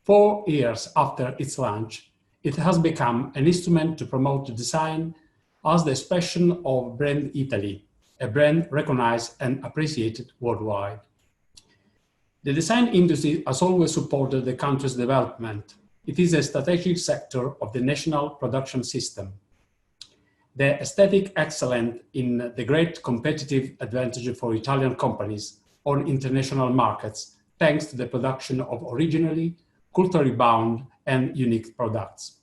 4 years after its launch, it has become an instrument to promote design as the expression of brand Italy, a brand recognized and appreciated worldwide. The design industry has always supported the country's development. It is a strategic sector of the national production system. The aesthetic excellence in the great competitive advantage for Italian companies on international markets, thanks to the production of originally, culturally bound and unique products.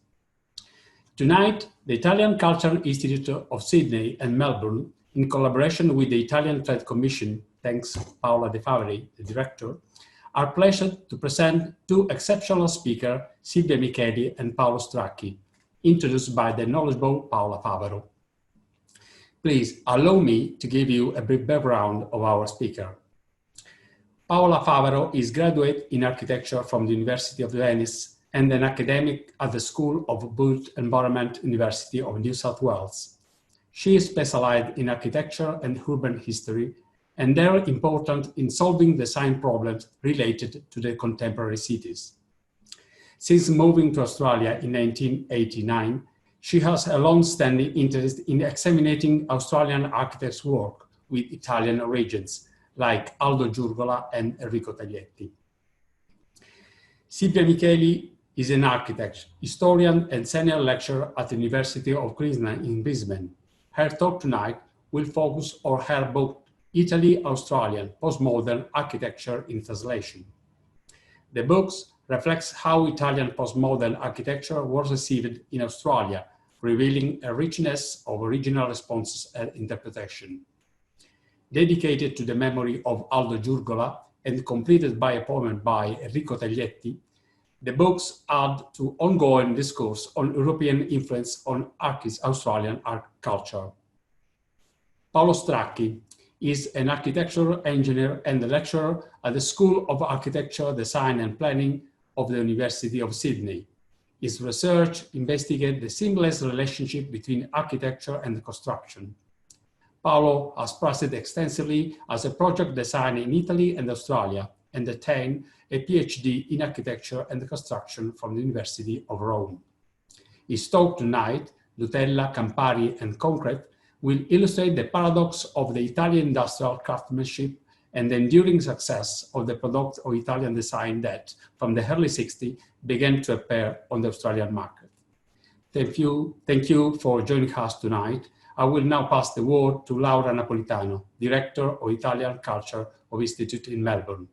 Tonight, the Italian Cultural Institute of Sydney and Melbourne, in collaboration with the Italian Trade Commission, thanks Paola de Faveri, the director, are pleased to present 2 exceptional speakers, Silvia Micheli and Paolo Stracchi, introduced by the knowledgeable Paola Favero. Please allow me to give you a brief background of our speaker. Paola Favero is graduate in architecture from the University of Venice and an academic at the School of Built Environment, University of New South Wales. She is specialized in architecture and urban history, and they are important in solving design problems related to the contemporary cities. Since moving to Australia in 1989, she has a long-standing interest in examining Australian architects' work with Italian origins, like Aldo Giurgola and Enrico Taglietti. Silvia Micheli is an architect, historian, and senior lecturer at the University of Queensland in Brisbane. Her talk tonight will focus on her book, Italy-Australian Postmodern Architecture in Translation. The book reflects how Italian postmodern architecture was received in Australia, revealing a richness of original responses and interpretation. Dedicated to the memory of Aldo Giurgola and completed by a poem by Enrico Taglietti, the books add to ongoing discourse on European influence on Australian art culture. Paolo Stracchi is an architectural engineer and lecturer at the School of Architecture, Design and Planning of the University of Sydney. His research investigates the seamless relationship between architecture and construction. Paolo has practiced extensively as a project designer in Italy and Australia and attained a PhD in architecture and construction from the University of Rome. His talk tonight, Nutella, Campari and Concrete, will illustrate the paradox of the Italian industrial craftsmanship and the enduring success of the product of Italian design that, from the early 60s, began to appear on the Australian market. Thank you for joining us tonight. I will now pass the word to Laura Napolitano, Director of Italian Culture of Institute in Melbourne.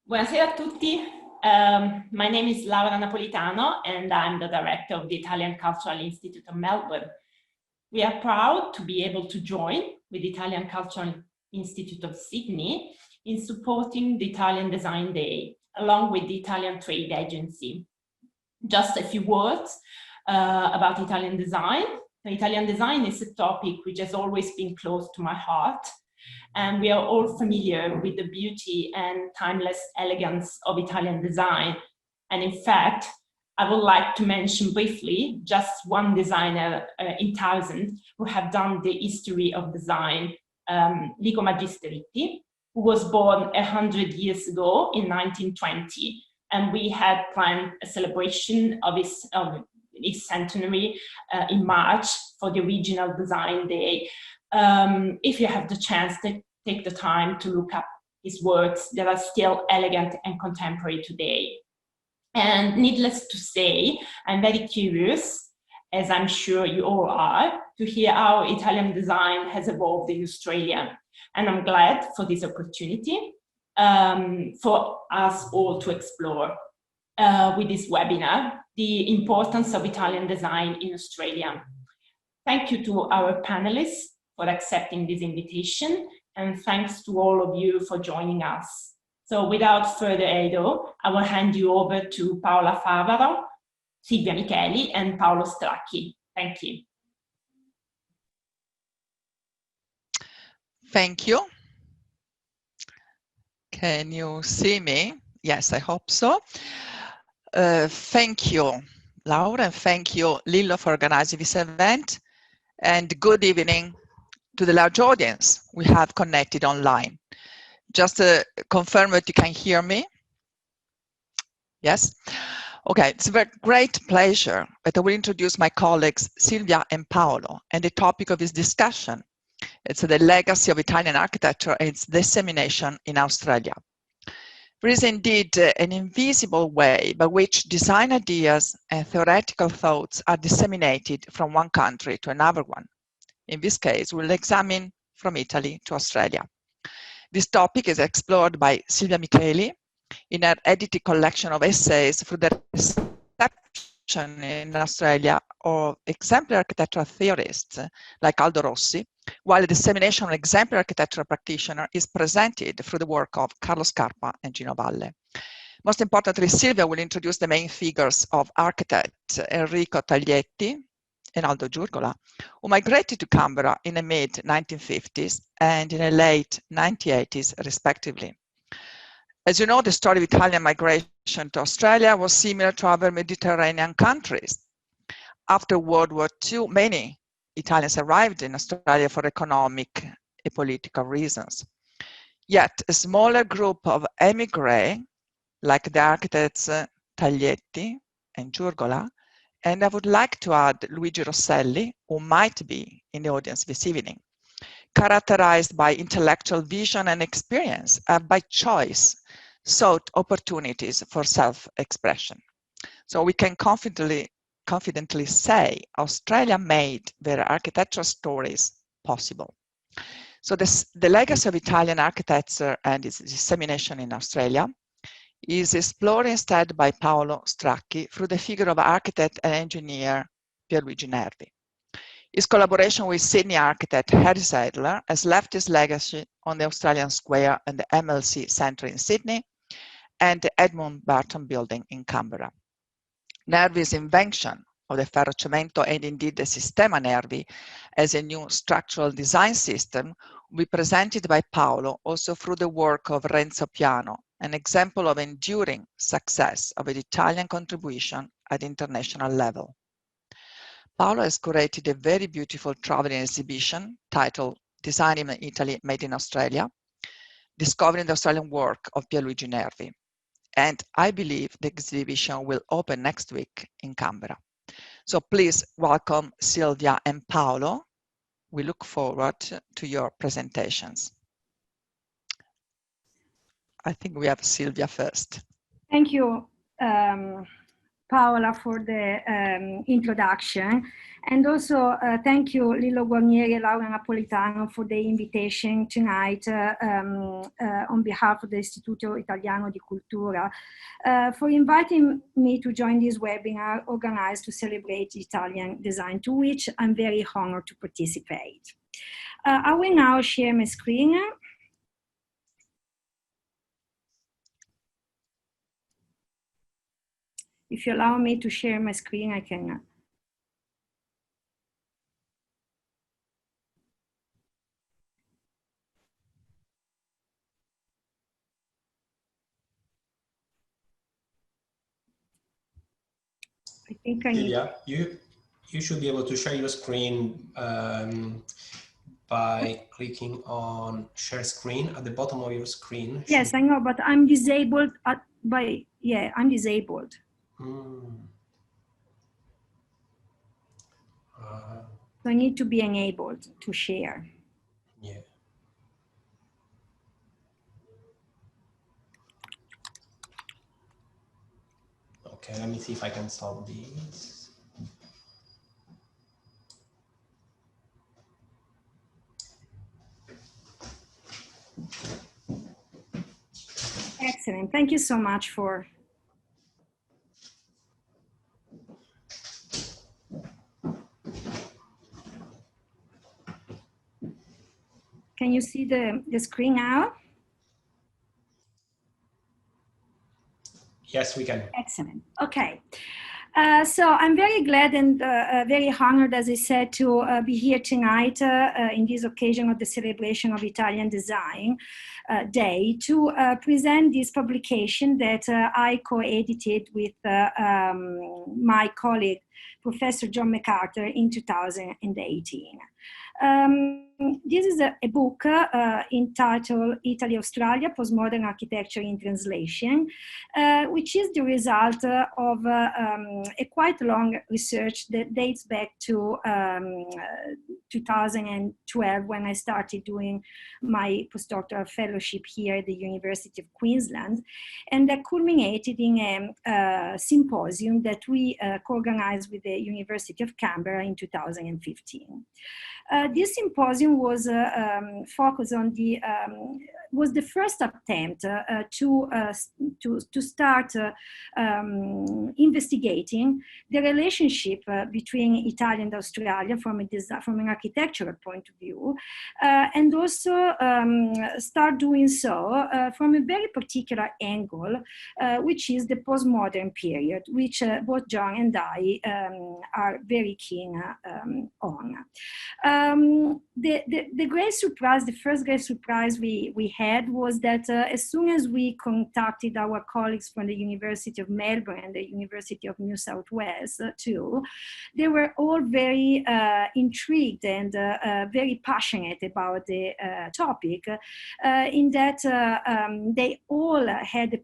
Buonasera a tutti. My name is Laura Napolitano and I'm the director of the Italian Cultural Institute of Melbourne. We are proud to be able to join with the Italian Cultural Institute of Sydney in supporting the Italian Design Day, along with the Italian Trade Agency. Just a few words about Italian design. Italian design is a topic which has always been close to my heart. And we are all familiar with the beauty and timeless elegance of Italian design. And in fact, I would like to mention briefly just one designer in thousand who have done the history of design, Lico Magistretti, who was born 100 years ago in 1920. And we had planned a celebration of his centenary in March for the original Design Day. If you have the chance to take the time to look up his works that are still elegant and contemporary today. And needless to say, I'm very curious, as I'm sure you all are, to hear how Italian design has evolved in Australia. And I'm glad for this opportunity for us all to explore with this webinar the importance of Italian design in Australia. Thank you to our panelists for accepting this invitation, and thanks to all of you for joining us. So without further ado, I will hand you over to Paola Favero, Silvia Micheli, and Paolo Stracchi. Thank you. Thank you. Can you see me? Yes, I hope so. Thank you, Laura, and thank you, Lillo, for organizing this event. and good evening to the large audience we have connected online. Just to confirm that you can hear me. Yes? Okay, it's a great pleasure that I will introduce my colleagues Silvia and Paolo, and the topic of this discussion. It's the legacy of Italian architecture and its dissemination in Australia. There is indeed an invisible way by which design ideas and theoretical thoughts are disseminated from one country to another one. In this case, we'll examine from Italy to Australia. This topic is explored by Silvia Micheli in her edited collection of essays through the reception in Australia of exemplary architectural theorists like Aldo Rossi, while the dissemination of exemplary architectural practitioner is presented through the work of Carlo Scarpa and Gino Valle. Most importantly, Silvia will introduce the main figures of architect Enrico Taglietti and Aldo Giurgola, who migrated to Canberra in the mid-1950s and in the late 1980s, respectively. As you know, the story of Italian migration to Australia was similar to other Mediterranean countries. After World War II, many Italians arrived in Australia for economic and political reasons. Yet a smaller group of emigres, like the architects Taglietti and Giurgola, and I would like to add Luigi Rosselli, who might be in the audience this evening, characterized by intellectual vision and experience, have by choice sought opportunities for self-expression. So we can confidently say Australia made their architectural stories possible. So the legacy of Italian architecture and its dissemination in Australia is explored instead by Paolo Stracchi through the figure of architect and engineer Pierluigi Nervi. His collaboration with Sydney architect Harry Sadler has left his legacy on the Australian Square and the MLC Centre in Sydney and the Edmund Barton Building in Canberra. Nervi's invention of the ferrocemento and indeed the Sistema Nervi as a new structural design system will be presented by Paolo also through the work of Renzo Piano, an example of enduring success of an Italian contribution at international level. Paolo has curated a very beautiful traveling exhibition titled Design in Italy, Made in Australia, discovering the Australian work of Pierluigi Nervi. And I believe the exhibition will open next week in Canberra. So please welcome Silvia and Paolo. We look forward to your presentations. I think we have Silvia first. Thank you, Paola, for the introduction. And also thank you, Lillo Guarnieri and Laura Napolitano, for the invitation tonight on behalf of the Istituto Italiano di Cultura, for inviting me to join this webinar organized to celebrate Italian design, to which I'm very honored to participate. I will now share my screen. If you allow me to share my screen, I can. I think I need. Silvia, you should be able to share your screen by clicking on share screen at the bottom of your screen. Yes, I know, but I'm disabled I'm disabled. So I need to be enabled to share. Yeah. Okay, let me see if I can solve these. Excellent. Thank you so much for. Can you see the screen now? Yes, we can. Excellent. Okay. So I'm very glad and very honored, as I said, to be here tonight in this occasion of the celebration of Italian Design Day to present this publication that I co-edited with my colleague, Professor John MacArthur, in 2018. This is a book entitled Italy, Australia, Postmodern Architecture in Translation, which is the result of a quite long research that dates back to 2012 when I started doing my postdoctoral fellowship here at the University of Queensland, and that culminated in a symposium that we co-organized with the University of Canberra in 2015. This symposium was focused on was the first attempt to start investigating the relationship between Italy and Australia from an architectural point of view, and also start doing so from a very particular angle, which is the postmodern period, which both John and I are very keen on. The great surprise, the first great surprise we had was that as soon as we contacted our colleagues from the University of Melbourne and the University of New South Wales too, they were all very intrigued and very passionate about the topic, in that they all had a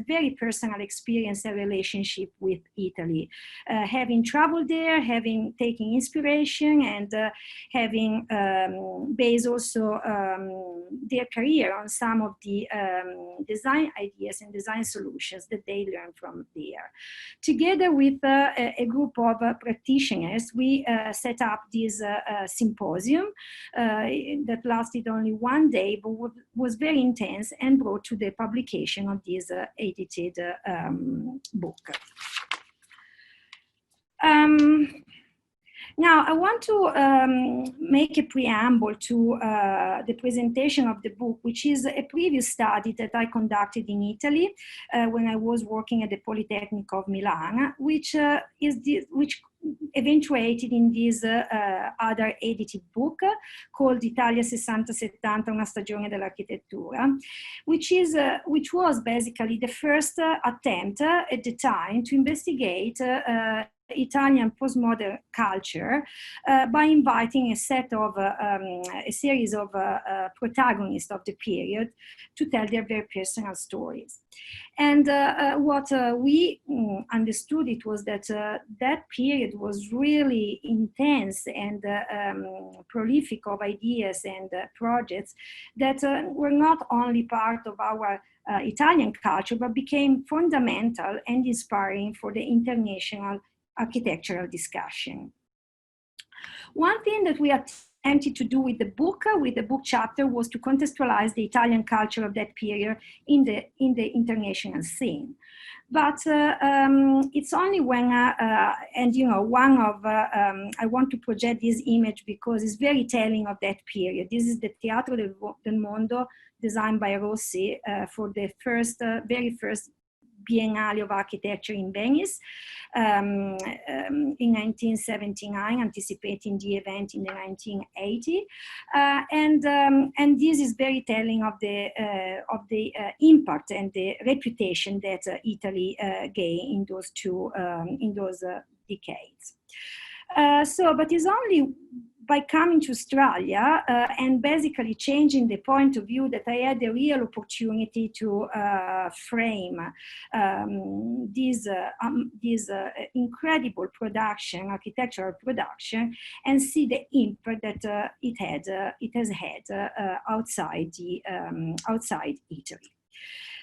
very personal experience and relationship with Italy, having traveled there, having taken inspiration, and having based also their career on some of the design ideas and design solutions that they learned from there. Together with a group of practitioners, we set up this symposium that lasted only one day, but was very intense and brought to the publication of this edited book. Now, I want to make a preamble to the presentation of the book, which is a previous study that I conducted in Italy when I was working at the Polytechnic of Milan, which eventuated in this other edited book called Italia 60-70, una stagione dell'architettura, which was basically the first attempt at the time to investigate Italian postmodern culture by inviting a series of protagonists of the period to tell their very personal stories. And what we understood it was that that period was really intense and prolific of ideas and projects that were not only part of our Italian culture, but became fundamental and inspiring for the international architectural discussion. One thing that we attempted to do with the book chapter, was to contextualize the Italian culture of that period in the international scene. But it's only when, and you know, one of, I want to project this image because it's very telling of that period. This is the Teatro del Mondo, designed by Rossi for the very first Biennale of Architecture in Venice in 1979, anticipating the event in the 1980, and this is very telling of the impact and the reputation that Italy gained in those decades. But it's only by coming to Australia and basically changing the point of view that I had the real opportunity to frame this incredible production, architectural production, and see the impact that it has had outside Italy.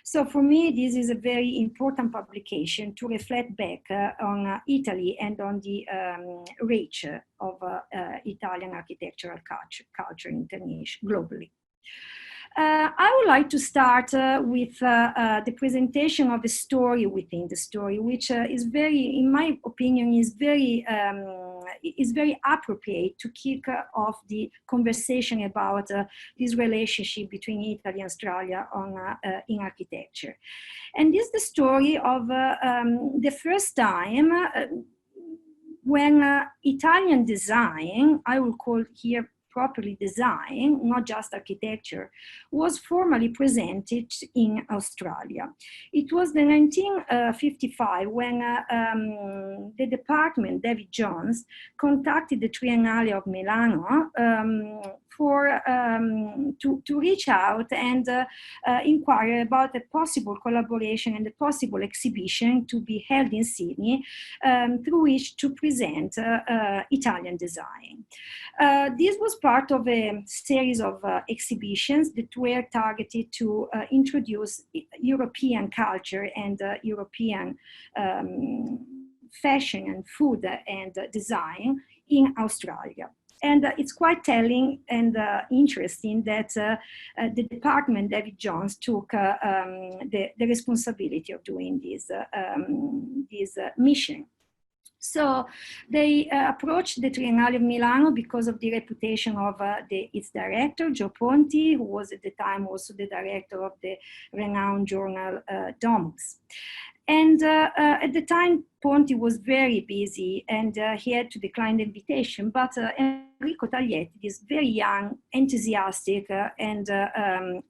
So for me, this is a very important publication to reflect back on Italy and on the reach of Italian architectural culture globally. I would like to start with the presentation of the story within the story, which is very, in my opinion, is very appropriate to kick off the conversation about this relationship between Italy and Australia in architecture. And this is the story of the first time when Italian design, I will call here properly design, not just architecture, was formally presented in Australia. It was the 1955 when the department, David Jones, contacted the Triennale of Milano to reach out and inquire about a possible collaboration and a possible exhibition to be held in Sydney through which to present Italian design. This was part of a series of exhibitions that were targeted to introduce European culture and European fashion and food and design in Australia. And it's quite telling and interesting that the department, David Jones, took the responsibility of doing this mission. So they approached the Triennale of Milano because of the reputation of its director, Joe Ponti, who was at the time also the director of the renowned journal Domus. And at the time, Ponti was very busy and he had to decline the invitation, but Enrico Taglietti, this very young, enthusiastic and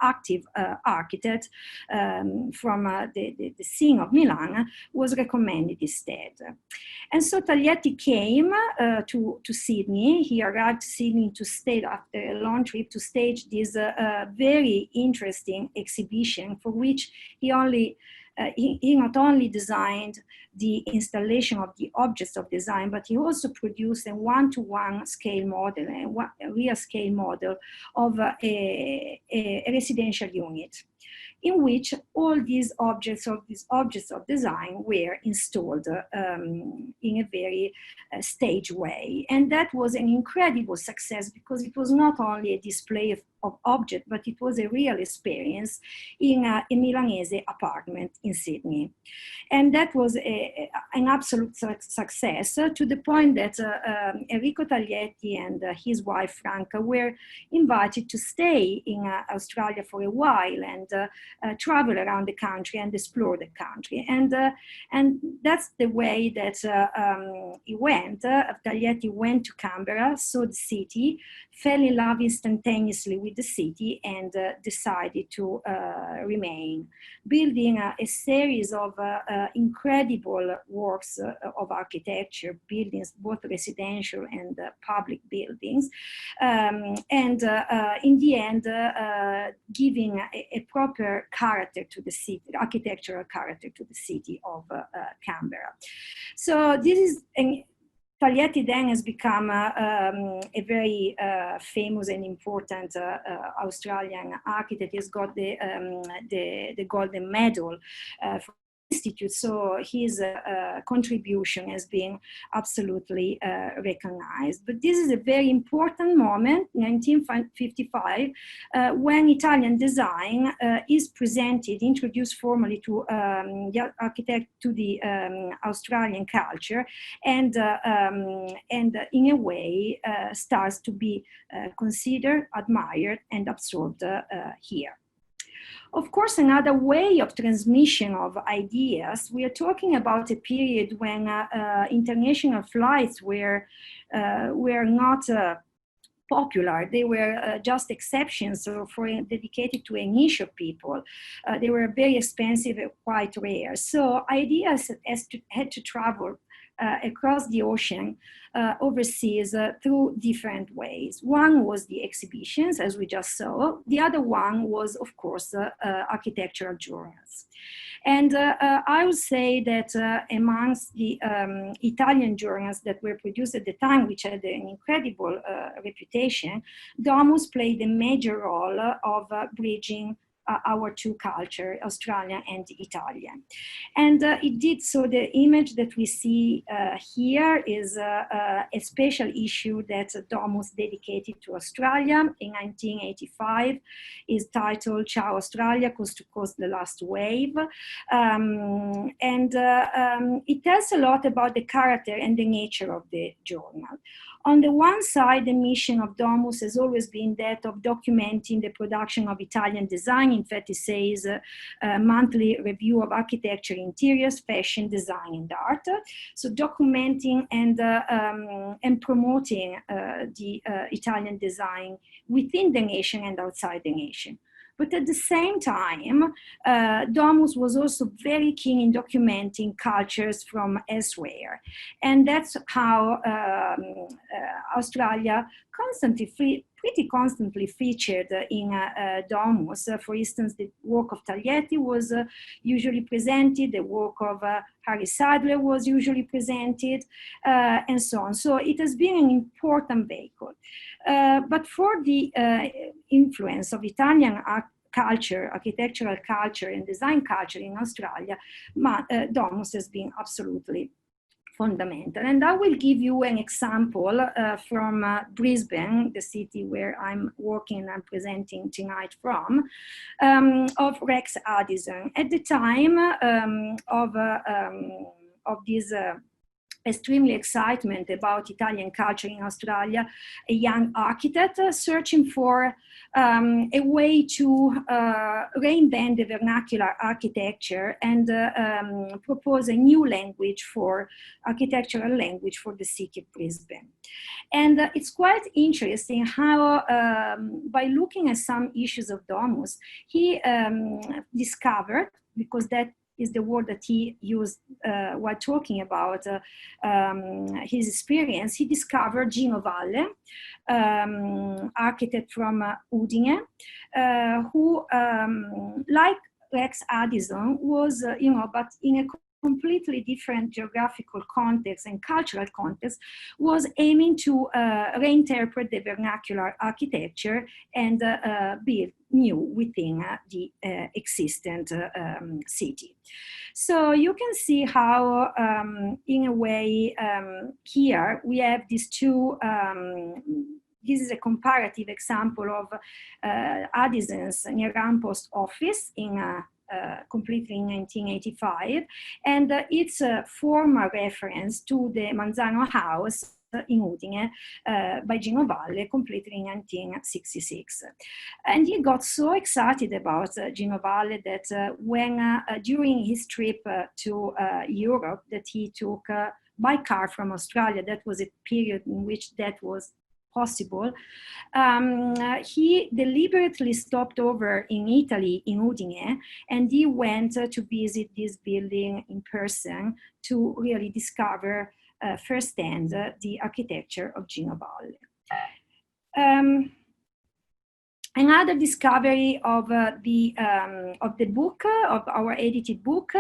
active architect from the scene of Milan, was recommended instead. And so Taglietti came to Sydney. He arrived to Sydney to stay after a long trip to stage this very interesting exhibition for which he not only designed the installation of the objects of design, but he also produced a one-to-one scale model, a real scale model of a residential unit, in which all these objects of design were installed in a very staged way. And that was an incredible success because it was not only a display of object, but it was a real experience in a Milanese apartment in Sydney. And that was an absolute success to the point that Enrico Taglietti and his wife Franca were invited to stay in Australia for a while and travel around the country and explore the country. And that's the way that it went. Taglietti went to Canberra, saw the city, fell in love instantaneously with the city and decided to remain, building a series of incredible works of architecture, buildings, both residential and public buildings, and in the end giving a proper character to the city, architectural character to the city of Canberra. So this is Taglietti then has become a very famous and important Australian architect. He's got the Golden Medal from the Institute, so his contribution has been absolutely recognized. But this is a very important moment, 1955, when Italian design is presented, introduced formally to the architect, to the Australian culture, and in a way starts to be considered, admired, and absorbed here. Of course, another way of transmission of ideas, we are talking about a period when international flights were not popular. They were just exceptions dedicated to a niche of people. They were very expensive and quite rare. So ideas had to travel across the ocean overseas through different ways. One was the exhibitions, as we just saw. The other one was, of course, architectural journals. And I would say that amongst the Italian journals that were produced at the time, which had an incredible reputation, Domus played a major role of bridging our two cultures, Australian and Italian. And it did so. The image that we see here is a special issue that Domus dedicated to Australia in 1985. Is titled "Ciao Australia, Coast to Coast, the Last Wave." It tells a lot about the character and the nature of the journal. On the one side, the mission of Domus has always been that of documenting the production of Italian design. In fact, it says monthly review of architecture, interiors, fashion, design, and art. So documenting and promoting the Italian design within the nation and outside the nation. But at the same time, Domus was also very keen in documenting cultures from elsewhere. And that's how Australia pretty constantly featured in Domus. For instance, the work of Taglietti was usually presented, the work of Harry Sadler was usually presented, and so on. So it has been an important vehicle. But for the influence of Italian culture, architectural culture and design culture in Australia, Domus has been absolutely fundamental. And I will give you an example from Brisbane, the city where I'm working and I'm presenting tonight from, of Rex Addison. At the time of this extremely excitement about Italian culture in Australia, a young architect searching for a way to reinvent the vernacular architecture and propose a new language architectural language for the city of Brisbane. And it's quite interesting how, by looking at some issues of Domus, he discovered, because that is the word that he used while talking about his experience, he discovered Gino Valle, architect from Udine, who, like Rex Addison, was, but in a completely different geographical context and cultural context, was aiming to reinterpret the vernacular architecture and build new within the existent city. So you can see how, in a way, here we have these two. This is a comparative example of Addison's near Rampost office in completely in 1985, and it's a formal reference to the Manzano House in Udine by Gino Valle, completed in 1966. And he got so excited about Gino Valle that when during his trip to Europe that he took by car from Australia, that was a period in which that was possible, he deliberately stopped over in Italy, in Udine, and he went to visit this building in person to really discover firsthand the architecture of Gino Valle. Another discovery of the book, of our edited book,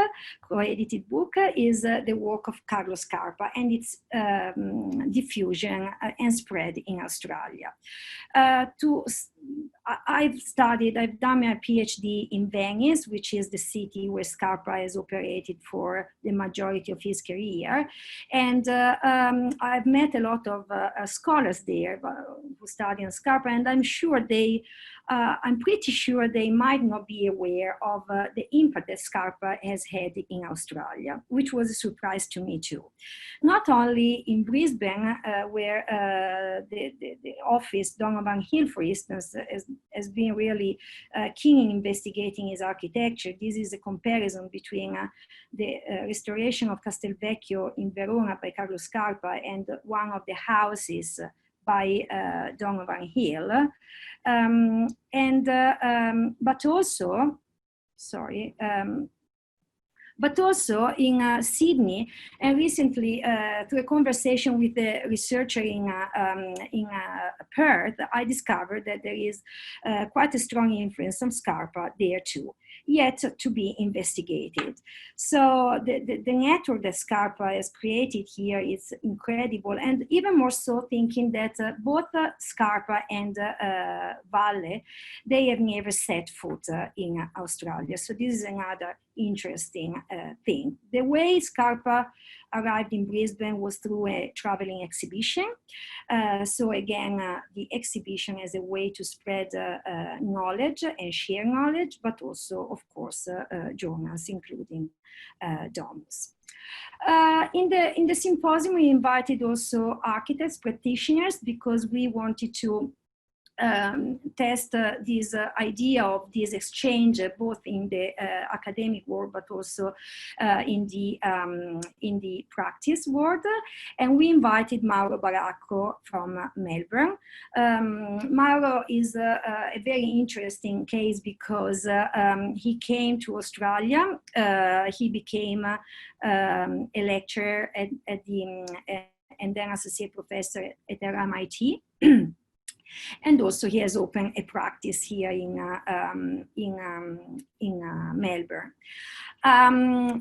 co-edited book, is the work of Carlo Scarpa and its diffusion and spread in Australia. I've done my PhD in Venice, which is the city where Scarpa has operated for the majority of his career. And I've met a lot of scholars there who study on Scarpa, and I'm pretty sure they might not be aware of the impact that Scarpa has had in Australia, which was a surprise to me too. Not only in Brisbane, where the office, Donovan Hill, for instance, has been really keen in investigating his architecture. This is a comparison between the restoration of Castelvecchio in Verona by Carlo Scarpa and one of the houses by Donovan Hill. but also in Sydney, and recently through a conversation with a researcher in Perth, I discovered that there is quite a strong influence on Scarpa there too, yet to be investigated. So the network that Scarpa has created here is incredible, and even more so thinking that both Scarpa and Valle, they have never set foot in Australia. So this is another interesting thing. The way Scarpa arrived in Brisbane was through a traveling exhibition. So again, the exhibition as a way to spread knowledge and share knowledge, but also, of course, journals, including Domus. In the symposium, we invited also architects, practitioners, because we wanted to test this idea of this exchange both in the academic world but also in the practice world. And we invited Mauro Baracco from Melbourne. Mauro is a very interesting case because he came to Australia. He became a lecturer at the and then associate professor at MIT. And also he has opened a practice here in Melbourne.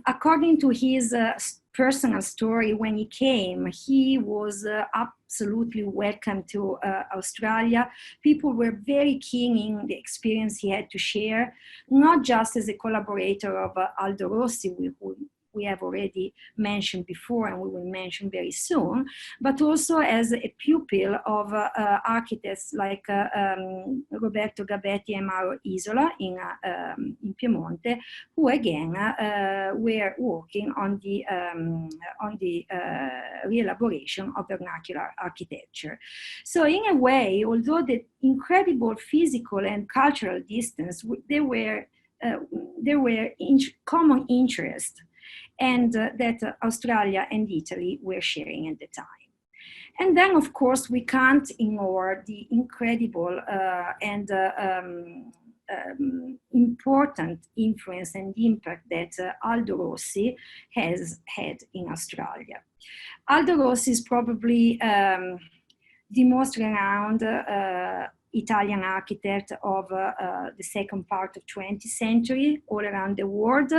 According to his personal story, when he came, he was absolutely welcome to Australia. People were very keen in the experience he had to share, not just as a collaborator of Aldo Rossi, who we have already mentioned before and we will mention very soon, but also as a pupil of architects like Roberto Gabetti and Mauro Isola in Piemonte, who again were working on the re-elaboration of vernacular architecture. So in a way, although the incredible physical and cultural distance, there were common interests, and that Australia and Italy were sharing at the time. And then, of course, we can't ignore the incredible and important influence and impact that Aldo Rossi has had in Australia. Aldo Rossi is probably the most renowned Italian architect of the second part of 20th century all around the world.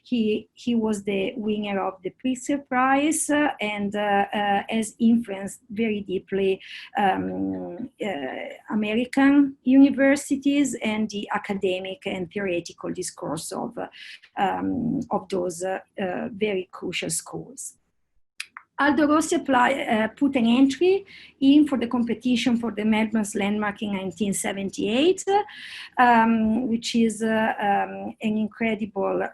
He was the winner of the Pritzker Prize and has influenced very deeply American universities and the academic and theoretical discourse of those very crucial schools. Aldo Rossi put an entry in for the competition for the Melbourne's landmark in 1978, which is an incredible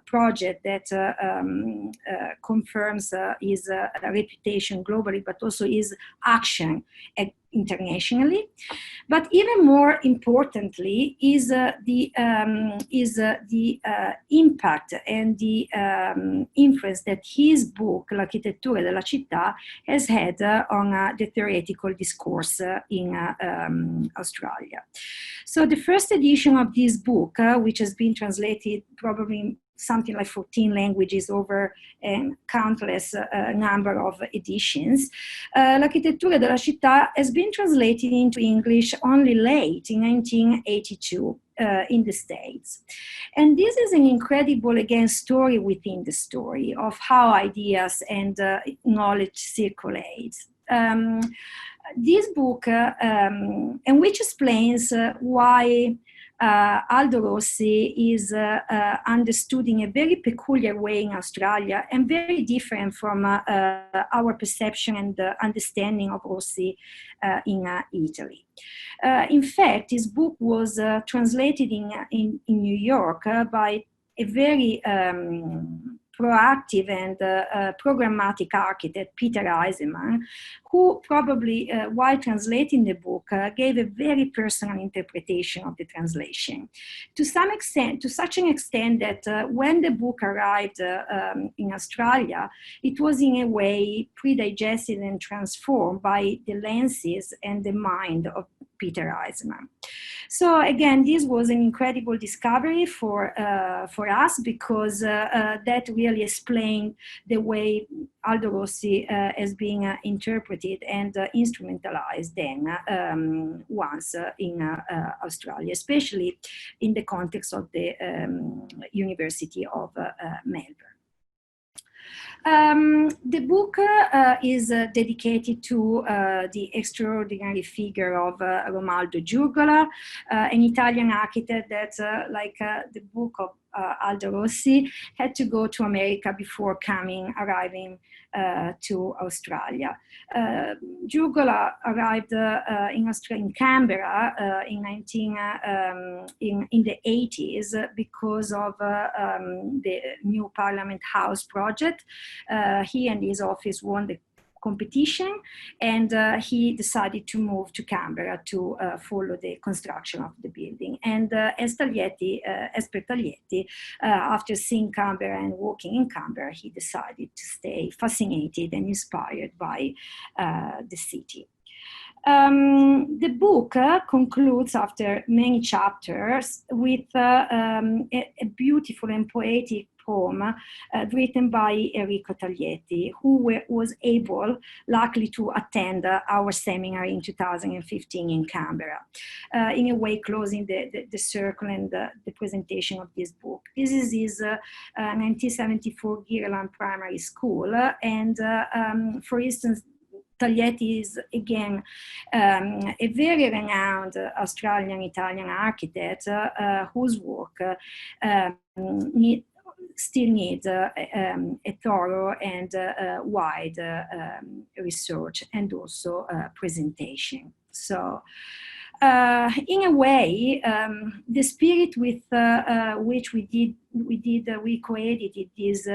project that confirms his reputation globally, but also his action internationally. But even more importantly is the impact and the influence that his book, L'architettura della città, has had on the theoretical discourse in Australia. So the first edition of this book, which has been translated probably something like 14 languages over a countless number of editions. L'architettura della città has been translated into English only late in 1982 in the States. And this is an incredible, again, story within the story of how ideas and knowledge circulate. This book, and which explains why Aldo Rossi is understood in a very peculiar way in Australia and very different from our perception and understanding of Rossi in Italy. In fact, his book was translated in New York by a very proactive and programmatic architect, Peter Eisenman, who probably, while translating the book, gave a very personal interpretation of the translation. To some extent, to such an extent that when the book arrived in Australia, it was in a way pre-digested and transformed by the lenses and the mind of Peter Eisenman. So again, this was an incredible discovery for us, because that really explained the way Aldo Rossi has been interpreted and instrumentalized then once in Australia, especially in the context of the University of Melbourne. The book is dedicated to the extraordinary figure of Romualdo Giurgola, an Italian architect that, like the book of Aldo Rossi, had to go to America before arriving to Australia. Giurgola arrived in Canberra in the 80s because of the new Parliament House project. He and his office won the competition, and he decided to move to Canberra to follow the construction of the building. And as per Taglietti, after seeing Canberra and walking in Canberra, he decided to stay fascinated and inspired by the city. The book concludes, after many chapters, with a beautiful and poetic poem written by Enrico Taglietti, who was able, luckily, to attend our seminar in 2015 in Canberra, in a way closing the circle and the presentation of this book. This is his 1974 Gireland Primary School, and for instance, Taglietti is, again, a very renowned Australian-Italian architect whose work still needs a thorough and wide research and also presentation. So, in a way, the spirit with which we co-edited this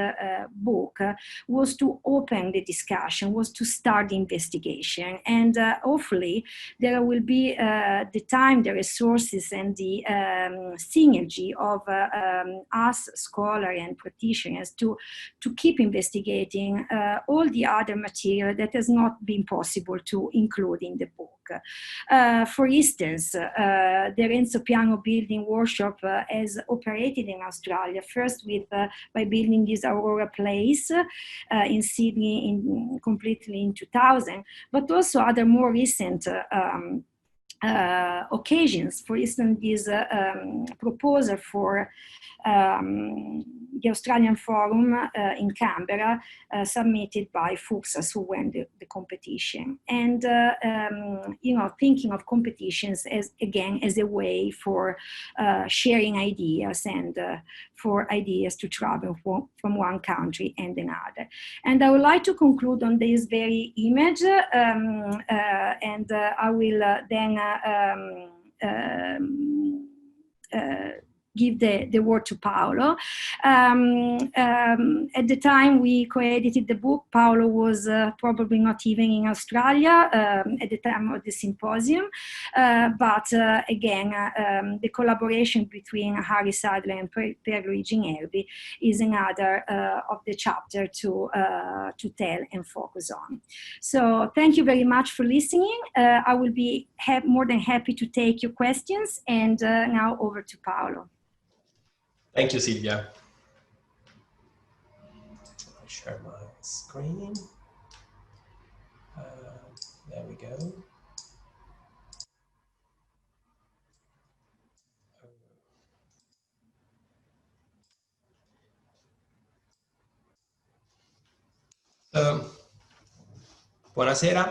book was to open the discussion, was to start the investigation, and hopefully there will be the time, the resources, and the synergy of us scholars and practitioners to keep investigating all the other material that has not been possible to include in the book. For instance, the Renzo Piano Building Workshop has operated in Australia, first by building this Aurora Place in Sydney completely in 2000, but also other more recent occasions. For instance, this proposal for the Australian Forum in Canberra, submitted by Fuchsas, who won the competition. And, thinking of competitions as a way for sharing ideas and for ideas to travel from one country and another. And I would like to conclude on this very image, and I will then give the word to Paolo. At the time we co-edited the book, Paolo was probably not even in Australia at the time of the symposium, but again, the collaboration between Harry Sadler and Pierluigi Nervi is another of the chapter to tell and focus on. So thank you very much for listening. I will be more than happy to take your questions, and now over to Paolo. Thank you, Silvia. I'll share my screen. There we go. Buonasera.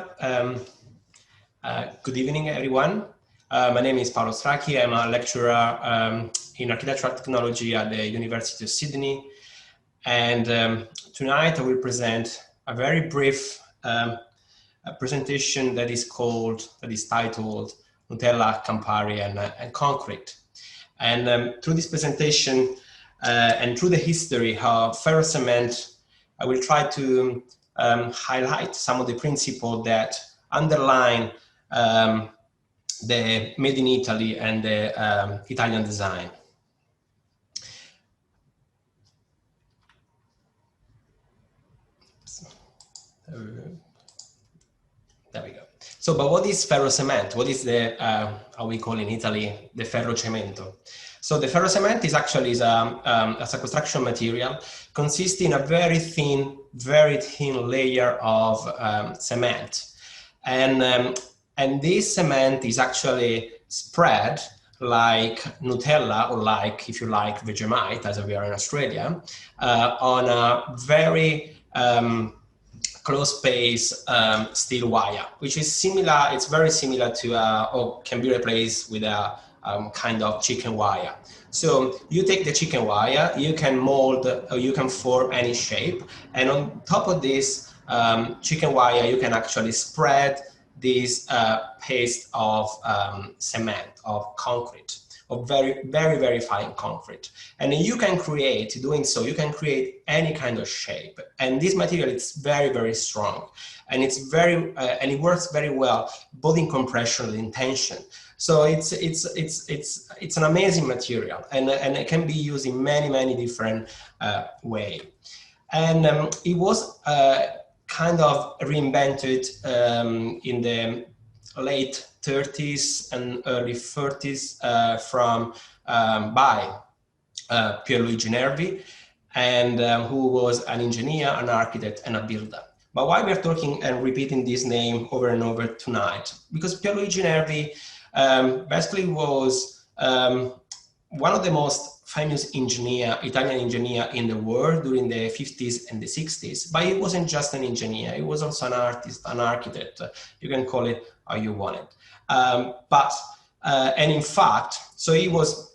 Good evening, everyone. My name is Paolo Stracchi. I'm a lecturer in architectural technology at the University of Sydney. And tonight I will present a very brief presentation that is titled Nutella, Campari, and Concrete. And through this presentation and through the history of ferrocement, I will try to highlight some of the principles that underline the Made in Italy and the Italian design. There we go. So, but what is ferro cement? What is the, how we call in Italy, the ferro cemento? So the ferro cement is actually a construction material consisting of a very thin layer of cement. And this cement is actually spread like Nutella, or like, if you like, Vegemite, as we are in Australia, on a very close space steel wire, which is similar, it's very similar to, or can be replaced with a kind of chicken wire. So you take the chicken wire, you can mold, or you can form any shape, and on top of this chicken wire, you can actually spread this paste of cement, of concrete, of very fine concrete. And you can create, doing so, you can create any kind of shape. And this material is very strong, and it's and it works very well, both in compression and in tension. So it's an amazing material, and it can be used in many different ways. And it was kind of reinvented in the late 30s and early 40s by Pierluigi Nervi, and who was an engineer, an architect, and a builder. But why we're talking and repeating this name over and over tonight? Because Pierluigi Nervi basically was one of the most famous Italian engineer in the world during the 50s and the 60s. But he wasn't just an engineer, he was also an artist, an architect. You can call it how you want it. And in fact, so he was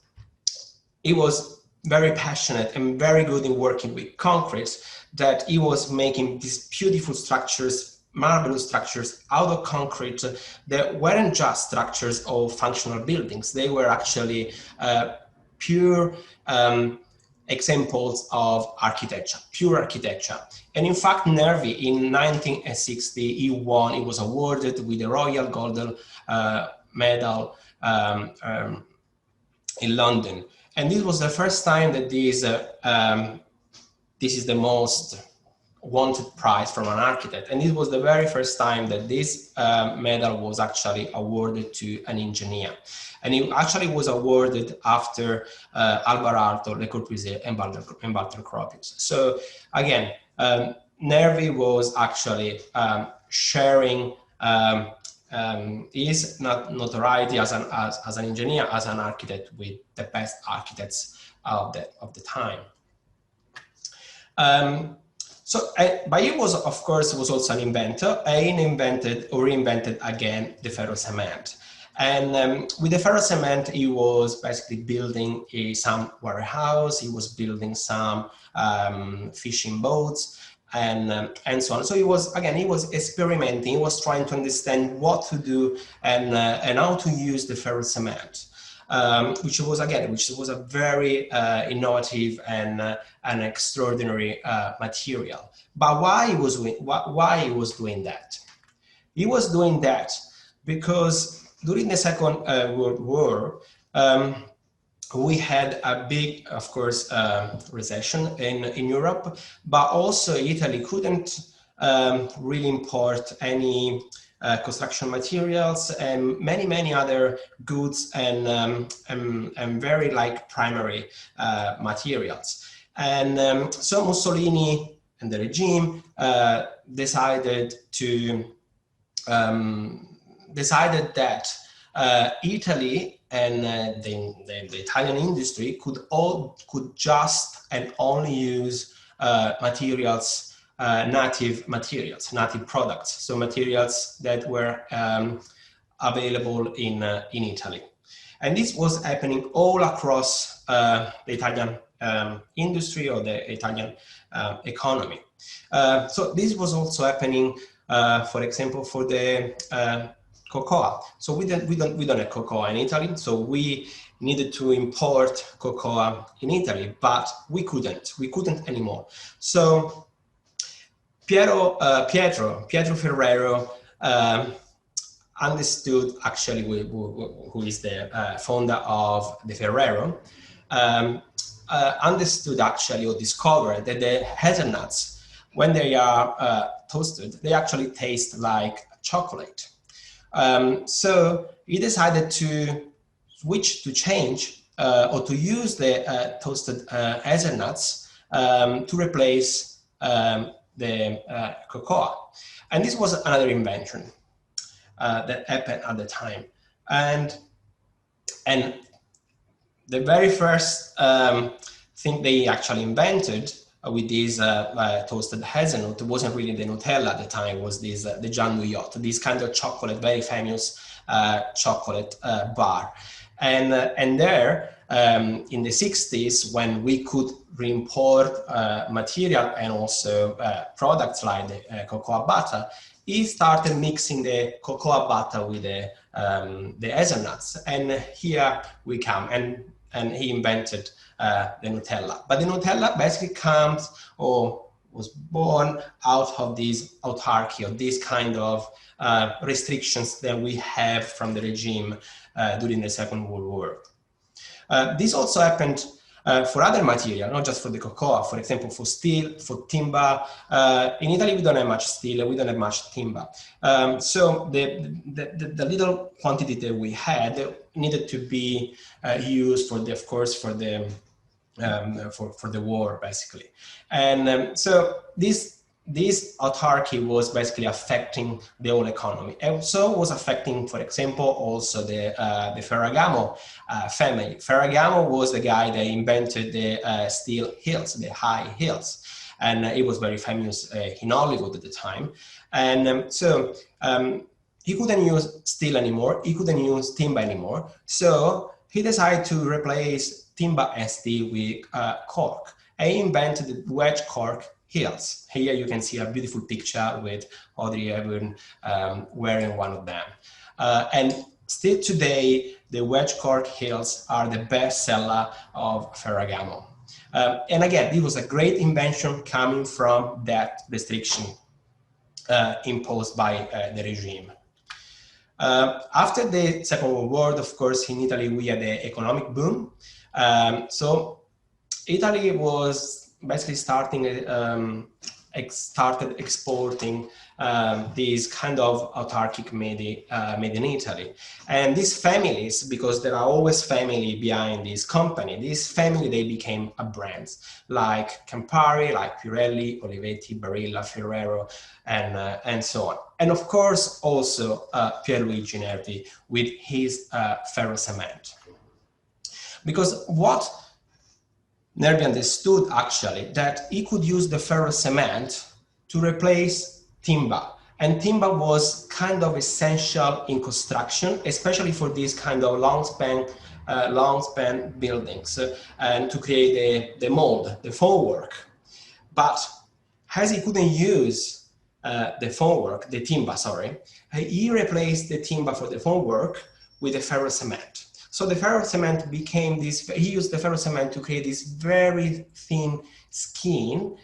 very passionate and very good in working with concrete, that he was making these beautiful structures, marvelous structures out of concrete that weren't just structures or functional buildings. They were actually pure examples of architecture, pure architecture. And in fact, Nervi in 1960, he was awarded with the Royal Golden Medal in London. And this was the first time that this is the most wanted prize from an architect. And it was the very first time that this medal was actually awarded to an engineer. And it actually was awarded after Alvar Le Corbusier and Walter Gropius. So again, Nervi was actually sharing his notoriety as an engineer, as an architect, with the best architects of the time. But he was, of course, was also an inventor, and reinvented again the ferro cement. And with the ferro cement, he was basically building some warehouse, he was building some fishing boats, and so on. So he was experimenting, he was trying to understand what to do and how to use the ferro cement. Which was a very innovative and an extraordinary material. But why he was doing that? He was doing that because during the Second World War, we had a big, of course, recession in Europe, but also Italy couldn't really import any construction materials and many other goods and very primary materials. And so Mussolini and the regime decided that Italy and the Italian industry could just and only use materials, native products, so materials that were available in Italy. And this was happening all across the Italian industry or the Italian economy. So this was also happening, for example, for the cocoa. So we don't have cocoa in Italy, so we needed to import cocoa in Italy, but we couldn't anymore. So Pietro Ferrero understood, actually, who is the founder of the Ferrero, understood actually, or discovered that the hazelnuts, when they are toasted, they actually taste like chocolate. So he decided to change or to use the toasted hazelnuts to replace the cocoa. And this was another invention that happened at the time. And the very first thing they actually invented with this toasted hazelnut wasn't really the Nutella at the time. It was this the Gianduiotto, this kind of chocolate, very famous chocolate bar. And there in the 60s, when we could re-import material and also products like the cocoa butter, he started mixing the cocoa butter with the hazelnuts. And here we come. And he invented the Nutella. But the Nutella basically comes or was born out of this autarky, or this kind of restrictions that we have from the regime during the Second World War. This also happened for other material, not just for the cocoa. For example, for steel, for timber. In Italy, we don't have much steel, we don't have much timber. So the little quantity that we had needed to be used for the, of course, for the war, basically. And so this autarky was basically affecting the whole economy. And so was affecting, for example, also the Ferragamo family. Ferragamo was the guy that invented the steel heels, the high heels. And it was very famous in Hollywood at the time. And so he couldn't use steel anymore. He couldn't use timber anymore. So he decided to replace timber and steel with cork. And he invented the wedge cork heels. Here you can see a beautiful picture with Audrey Hepburn wearing one of them. And still today, the wedge cork heels are the best seller of Ferragamo. And again, it was a great invention coming from that restriction imposed by the regime. After the Second World War, of course, in Italy, we had the economic boom. So Italy was basically started exporting these kind of autarkic made in Italy. And these families, because there are always family behind this company, this family, they became a brands like Campari, like Pirelli, Olivetti, Barilla, Ferrero, and so on. And of course, also Pierluigi Nervi with his ferro cement. Because what Nervi understood actually that he could use the ferro cement to replace timber. And timber was kind of essential in construction, especially for these kind of long span buildings and to create the mold, the formwork. But as he couldn't use the formwork, the timber, sorry, he replaced the timber for the formwork with the ferro cement. So the ferro cement became this, he used the ferro cement to create this very thin skin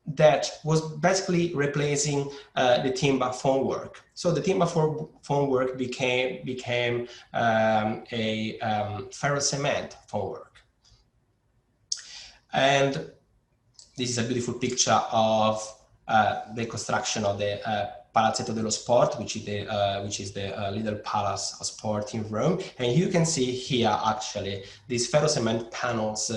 that was basically replacing the timber formwork. So the timber formwork became a ferro cement formwork. And this is a beautiful picture of the construction of the Palazzetto dello Sport, which is the little palace of sport in Rome. And you can see here actually these ferro cement panels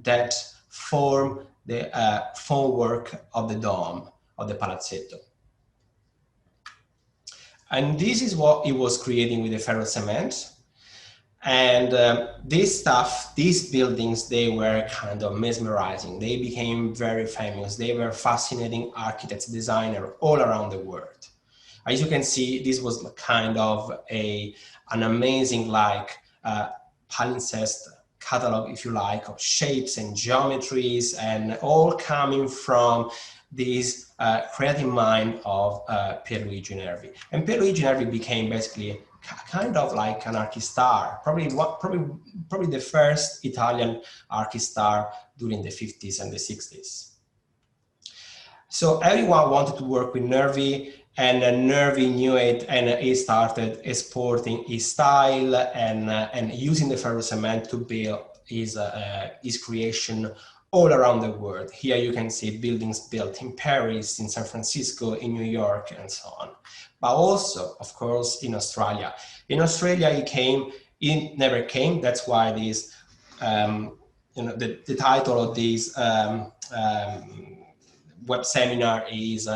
that form the formwork of the dome of the Palazzetto. And this is what he was creating with the ferro cement. And this stuff, these buildings, they were kind of mesmerizing. They became very famous. They were fascinating architects, designers all around the world. As you can see, this was kind of an amazing palimpsest catalog, if you like, of shapes and geometries, and all coming from this creative mind of Pierluigi Nervi. And Pierluigi Nervi became basically kind of like an archistar, probably the first Italian archistar during the 50s and the 60s. So everyone wanted to work with Nervi, and Nervi knew it, and he started exporting his style and using the ferro cement to build his creation all around the world. Here you can see buildings built in Paris, in San Francisco, in New York, and so on. But also, of course, in Australia. In Australia, he never came. That's why this, the title of this web seminar is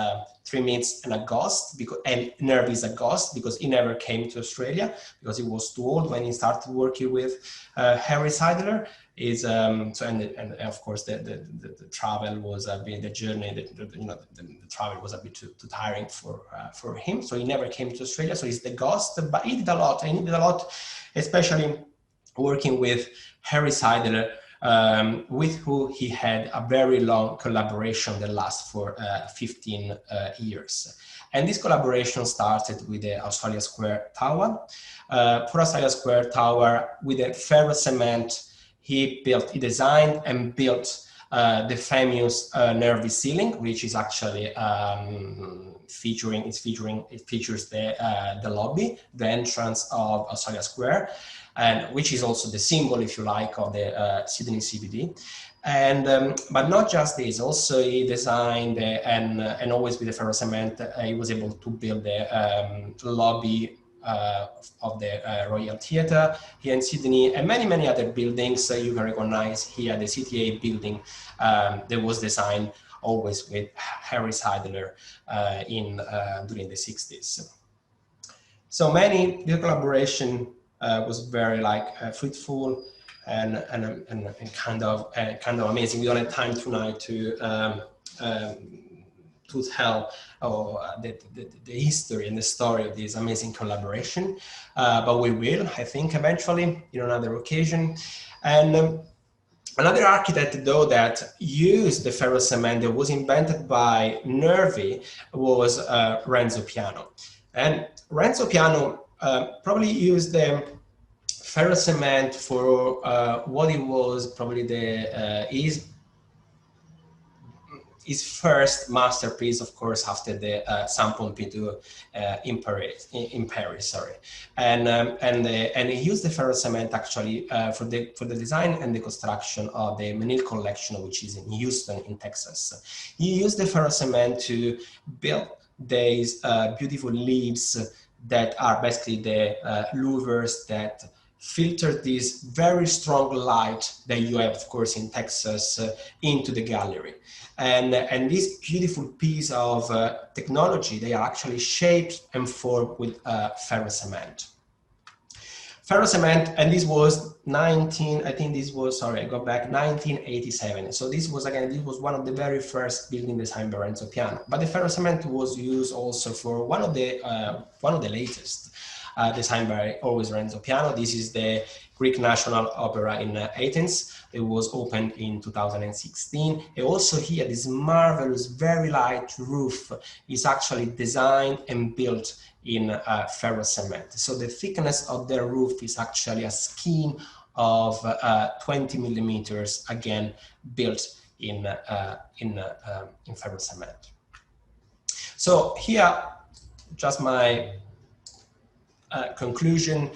3 Minutes and a Ghost, and Nerve is a Ghost, because he never came to Australia because he was too old when he started working with Harry Seidler. And of course the travel was a bit, the journey, the travel was a bit too tiring for him, so he never came to Australia. So he's the ghost, but he did a lot, especially working with Harry Seidler, with who he had a very long collaboration that lasts for 15 years. And this collaboration started with the Australia Square Tower. For Australia Square Tower, with the ferro cement, he designed and built the famous nervy ceiling, which is actually it features the lobby, the entrance of Australia Square, and which is also the symbol, if you like, of the Sydney CBD. And but not just this, also he designed and always with the ferro cement, he was able to build the lobby of the Royal Theatre here in Sydney, and many other buildings you can recognize here. The CTA building that was designed always with Harry Seidler during the 60s. So the collaboration was very fruitful and kind of amazing. We don't have time tonight to tell the history and the story of this amazing collaboration, but we will, I think, eventually in another occasion. And another architect, though, that used the ferro cement that was invented by Nervi was Renzo Piano. And Renzo Piano probably used the ferro cement for what it was probably his first masterpiece, of course, after the San Pompidou in Paris, sorry. And he used the ferro cement actually for the design and the construction of the Menil collection, which is in Houston, in Texas. He used the ferro cement to build these beautiful leaves that are basically the louvers that filter this very strong light that you have, of course, in Texas into the gallery. And this beautiful piece of technology, they are actually shaped and formed with ferro cement. Ferro cement, and this was 1987. So this was one of the very first building design by Renzo Piano. But the ferro cement was used also for one of the latest designed by always Renzo Piano. This is the Greek National Opera in Athens. It was opened in 2016. And also here, this marvelous, very light roof is actually designed and built in ferro cement. So the thickness of the roof is actually a skin of 20 millimeters, again, built in ferro cement. So here, just my conclusion.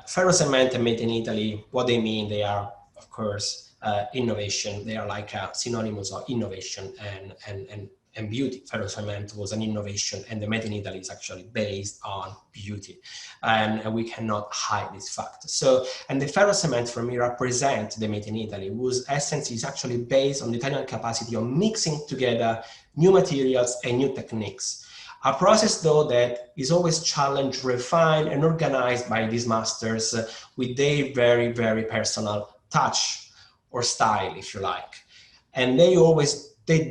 Ferro cement and made in Italy, what they mean, they are, of course, innovation. They are like synonymous of innovation and beauty. Ferro cement was an innovation, and the made in Italy is actually based on beauty, and we cannot hide this fact. So, and the ferro cement for me represent the made in Italy, whose essence is actually based on the Italian capacity of mixing together new materials and new techniques. A process, though, that is always challenged, refined, and organized by these masters with their very, very personal touch or style, if you like. And they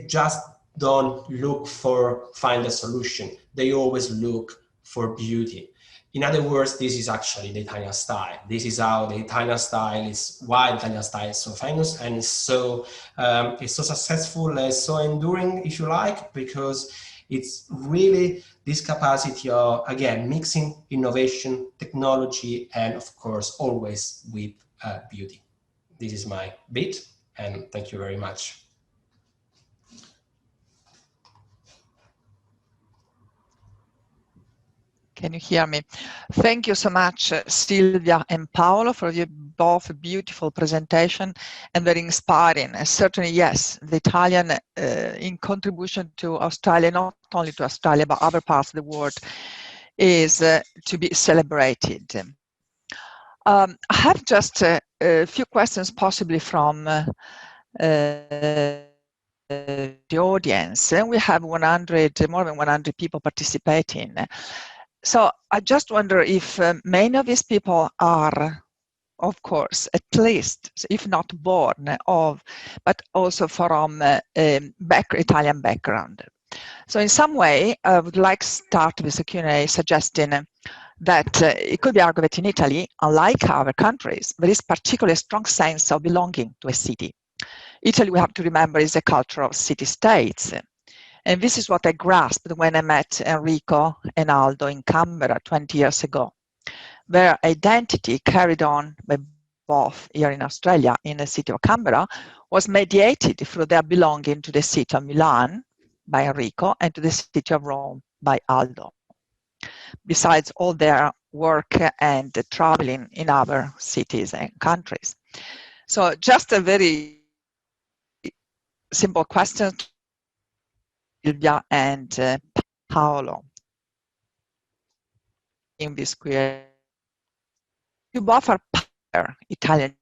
just don't look find a solution. They always look for beauty. In other words, this is actually the Italian style. This is how the Italian style is, why the Italian style is so famous and it's so successful, so enduring, if you like, because it's really this capacity of, again, mixing innovation, technology, and of course, always with beauty. This is my bit, and thank you very much. Can you hear me? Thank you so much, Silvia and Paolo, for your both a beautiful presentation and very inspiring. And certainly, yes, the Italian in contribution to Australia, not only to Australia, but other parts of the world, is to be celebrated. I have just a few questions possibly from the audience. We have more than 100 people participating. So I just wonder if many of these people are, of course, at least, if not born of, but also from Italian background. So in some way, I would like to start with a Q&A suggesting that it could be argued that in Italy, unlike other countries, there is particularly a strong sense of belonging to a city. Italy, we have to remember, is a culture of city-states. And this is what I grasped when I met Enrico and Aldo in Canberra 20 years ago. Their identity, carried on by both here in Australia, in the city of Canberra, was mediated through their belonging to the city of Milan by Enrico and to the city of Rome by Aldo, besides all their work and traveling in other cities and countries. So just a very simple question to Silvia and Paolo in this query. You both are Italian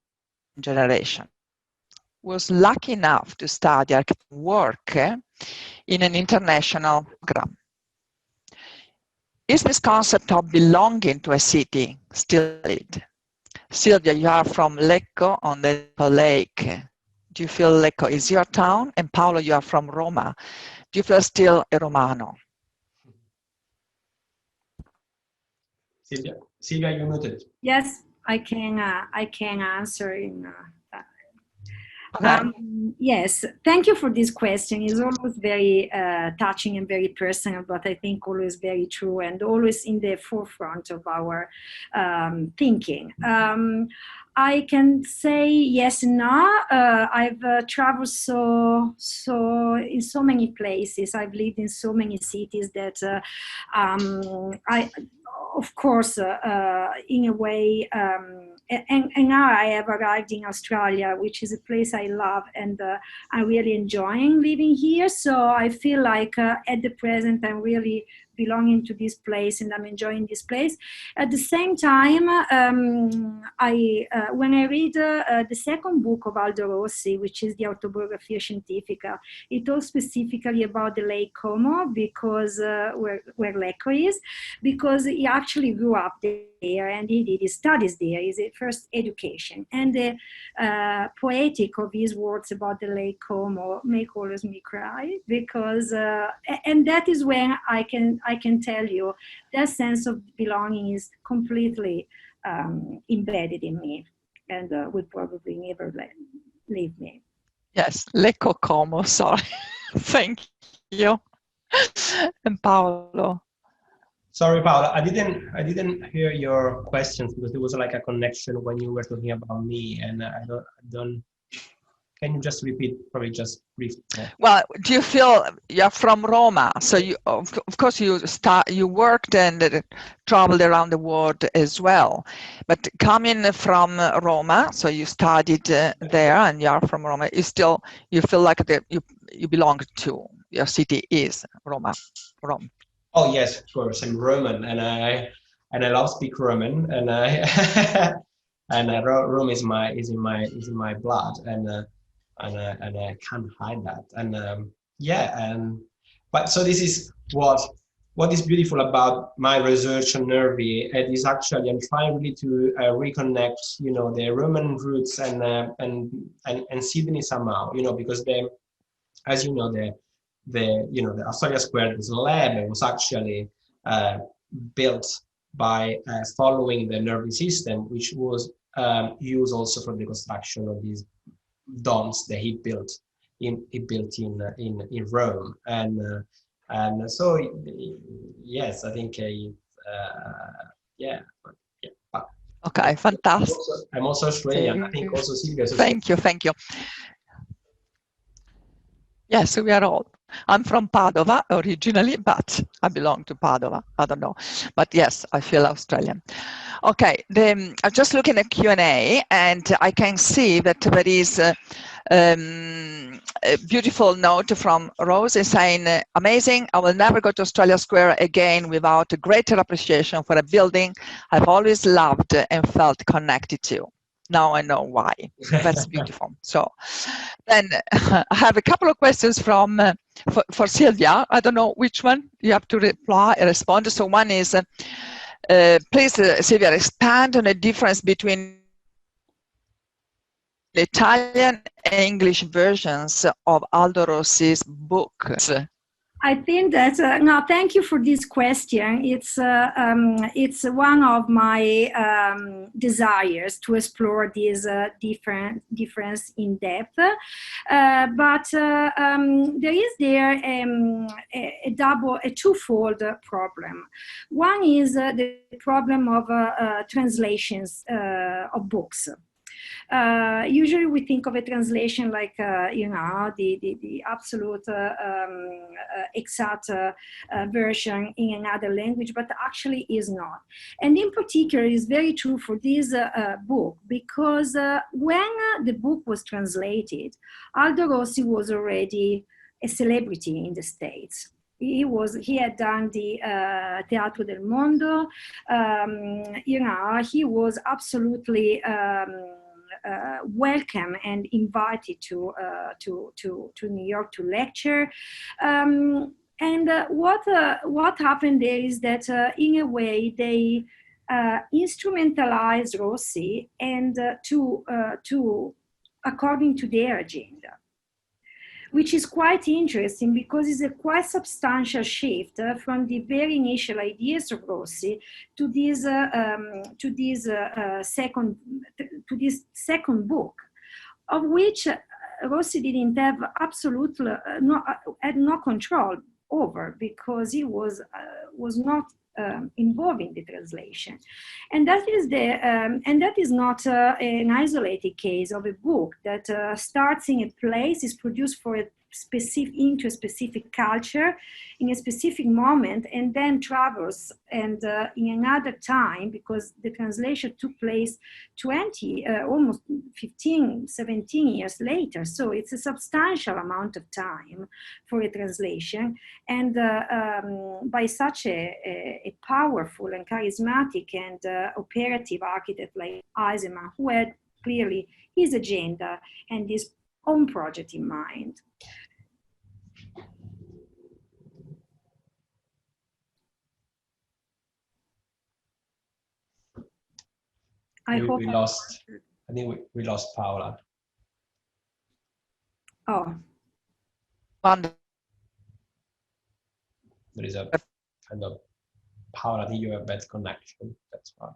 generation, was lucky enough to study work in an international program. Is this concept of belonging to a city still valid? Silvia, you are from Lecco on the lake. Do you feel Lecco is your town? And Paolo, you are from Roma. Do you feel still a Romano? Silvia, you muted. Yes, I can answer in Okay. yes, thank you for this question. It's always very touching and very personal, but I think always very true and always in the forefront of our thinking. I can say yes and no. I've traveled so in so many places. I've lived in so many cities that of course, in a way, and now I have arrived in Australia, which is a place I love, and I'm really enjoying living here. So I feel like at the present, I'm really belonging to this place and I'm enjoying this place. At the same time, when I read the second book of Aldo Rossi, which is the Autobiografia Scientifica, it talks specifically about the Lake Como, because where Lecco is, because he actually grew up there and he did his studies there, his first education. And the poetic of his words about the Lake Como make always me cry, because and that is when I can tell you that sense of belonging is completely embedded in me and would probably never leave me. Yes, Lecco Como, sorry. Thank you. And Paolo. Sorry, Paola, I didn't hear your questions because there was like a connection when you were talking about me, and I don't. Can you just repeat, probably just briefly? Well, do you feel you're from Roma? So you, of course, you worked and traveled around the world as well. But coming from Roma, so you studied there, and you're from Roma. You feel like you belong to your city is Rome. Oh yes, of course. I'm Roman, and I love speak Roman, and Rome is in my blood, and I can't hide that. And but so this is what is beautiful about my research on Nervi. It is actually I'm trying really to reconnect, the Roman roots and Sydney somehow, because as you know, the Australia Square, this lab was actually built by following the Nervi system, which was used also for the construction of these domes that he built in Rome, and so yes, I think yeah. Okay, fantastic. I'm also Australian. I think also Silvia. Thank you. Yes, we are all. I'm from Padova originally, but I belong to Padova. I don't know, but yes, I feel Australian. Okay, I'm just looking at Q&A, and I can see that there is a beautiful note from Rose saying, amazing, I will never go to Australia Square again without a greater appreciation for a building I've always loved and felt connected to. Now I know why. That's beautiful. So then I have a couple of questions from for Silvia. I don't know which one you have to respond. So one is, please, Silvia, expand on the difference between the Italian and English versions of Aldo Rossi's books. I think that no, thank you for this question. It's one of my desires to explore this difference in depth, but there is a twofold problem. One is the problem of translations of books. Usually we think of a translation like, you know, the absolute exact version in another language, but actually is not. And in particular, is very true for this book, because when the book was translated, Aldo Rossi was already a celebrity in the States. He had done the Teatro del Mondo. You know, he was absolutely welcome and invited to New York to lecture. And what happened there is that in a way they instrumentalized Rossi and according to their agenda, which is quite interesting because it's a quite substantial shift from the very initial ideas of Rossi to this second book, of which Rossi didn't have had no control over, because he was not involved in the translation, and that is not an isolated case of a book that starts in a place, is produced for a into a specific culture in a specific moment, and then travels and in another time, because the translation took place 20 almost 15 17 years later, so it's a substantial amount of time for a translation, and by such a powerful and charismatic and operative architect like Eisenman, who had clearly his agenda and his own project in mind. I think we lost Paola. Oh. There is a kind of, Paola, I think you have bad connection. That's why.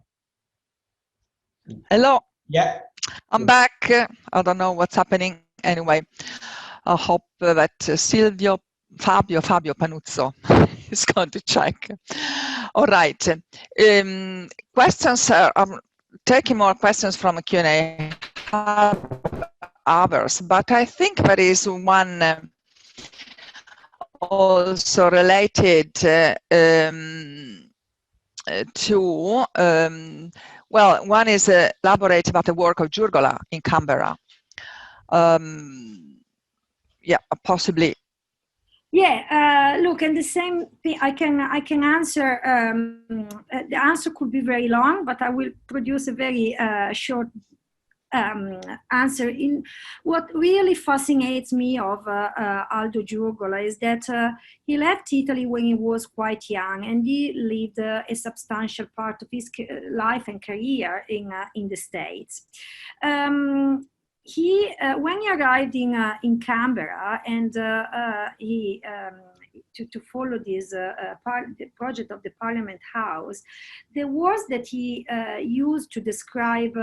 Hello. Yeah. I'm back. I don't know what's happening. Anyway, I hope that Fabio Panuzzo is going to check. All right. Questions. I'm taking more questions from Q&A. Others, but I think there is one also related to, well, one is elaborate about the work of Giurgola in Canberra. Yeah, possibly. Yeah, look, and the same thing, I can answer, the answer could be very long, but I will produce a very short answer. In what really fascinates me of Aldo Giurgola is that he left Italy when he was quite young, and he lived a substantial part of his life and career in the States. He, when he arrived in Canberra, and he to follow this the project of the Parliament House, the words that he used to describe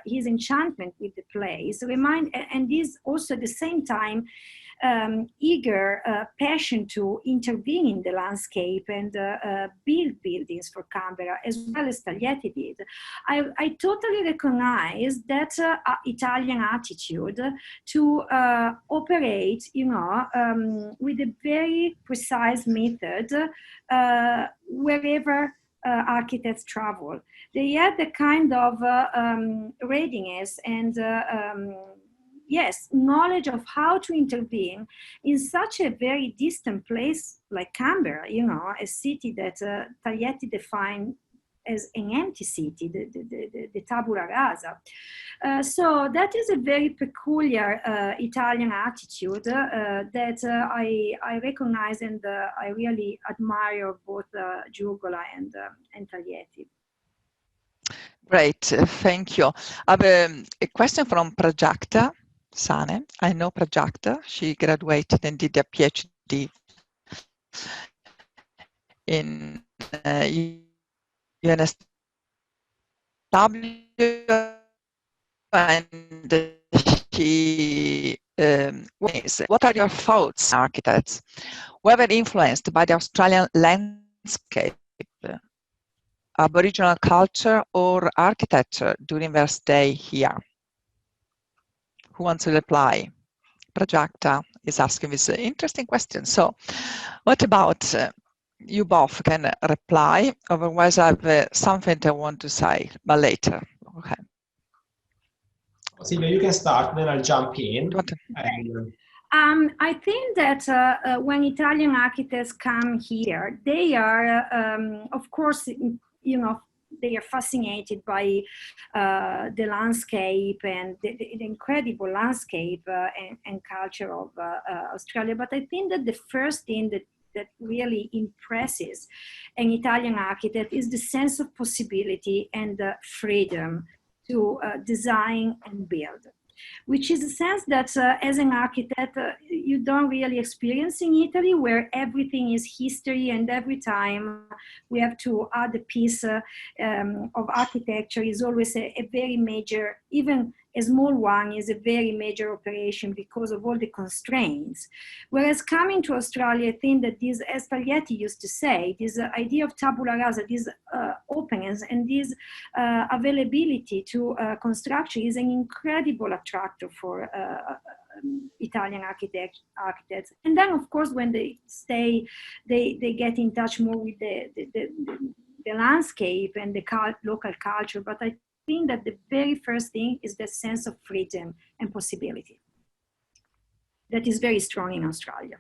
his enchantment with the place and this also at the same time eager passion to intervene in the landscape and build buildings for Canberra, as well as Tagliati did. I totally recognize that Italian attitude to operate, with a very precise method wherever architects travel. They had the kind of readiness and yes, knowledge of how to intervene in such a very distant place like Canberra, a city that Tagliati defined as an empty city, the tabula rasa. So that is a very peculiar Italian attitude that I recognize and I really admire both Giurgola and Tagliati. Great, thank you. I have a question from Prajakta Sane. I know Prajakta. She graduated and did a PhD in UNSW, and she what are your thoughts, architects, whether influenced by the Australian landscape, Aboriginal culture or architecture during their stay here? Who wants to reply? Prajakta is asking this interesting question. So what about you both can reply, otherwise I have something I want to say, but later. Okay. Silvia, you can start, then I'll jump in. I think that when Italian architects come here, they are, of course, they are fascinated by the landscape and the incredible landscape and culture of Australia. But I think that the first thing that really impresses an Italian architect is the sense of possibility and freedom to design and build, which is a sense that as an architect, you don't really experience in Italy, where everything is history and every time we have to add a piece of architecture is always a very major, even a small one is a very major operation because of all the constraints. Whereas coming to Australia, I think that this, as Tagliati used to say, this idea of tabula rasa, this openness and this availability to construction is an incredible attractor for Italian architects. And then, of course, when they stay, they get in touch more with the landscape and the local culture. But I think that the very first thing is the sense of freedom and possibility that is very strong in Australia.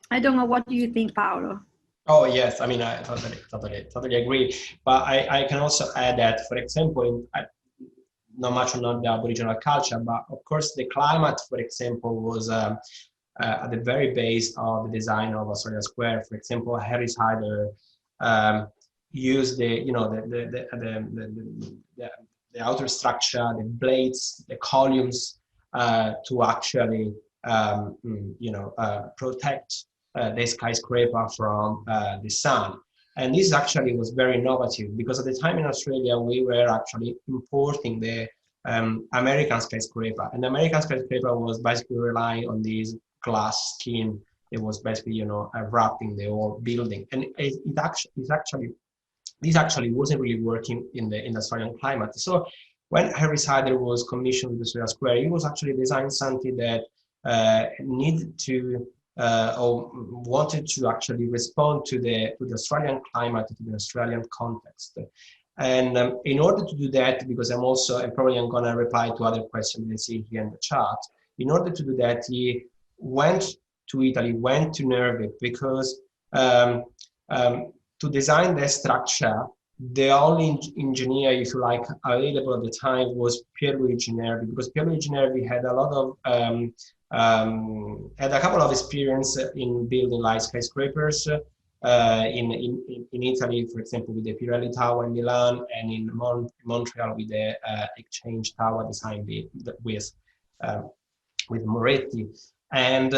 I don't know, what do you think, Paolo? Oh yes, I mean, I totally agree. But I can also add that, for example, not much on the Aboriginal culture, but of course the climate, for example, was at the very base of the design of Australia Square. For example, Harry Hyder used the outer structure, the blades, the columns to actually protect the skyscraper from the sun. And this actually was very innovative, because at the time in Australia we were actually importing the American skyscraper, and the American skyscraper was basically relying on this glass skin. It was basically wrapping the whole building, and this actually wasn't really working in the Australian climate. So when Harry Hyder was commissioned with the Australia Square, he was actually designing something that needed to or wanted to actually respond to the Australian climate, to the Australian context. And in order to do that, because I'm probably going to reply to other questions you see here in the chat, in order to do that, he went to Italy, went to Nervi, because to design the structure, the only engineer, if you like, available at the time was Pierluigi Nervi, because Pierluigi Nervi had a lot of had a couple of experience in building like skyscrapers in Italy, for example, with the Pirelli Tower in Milan, and in Montreal with the Exchange Tower designed with Moretti. And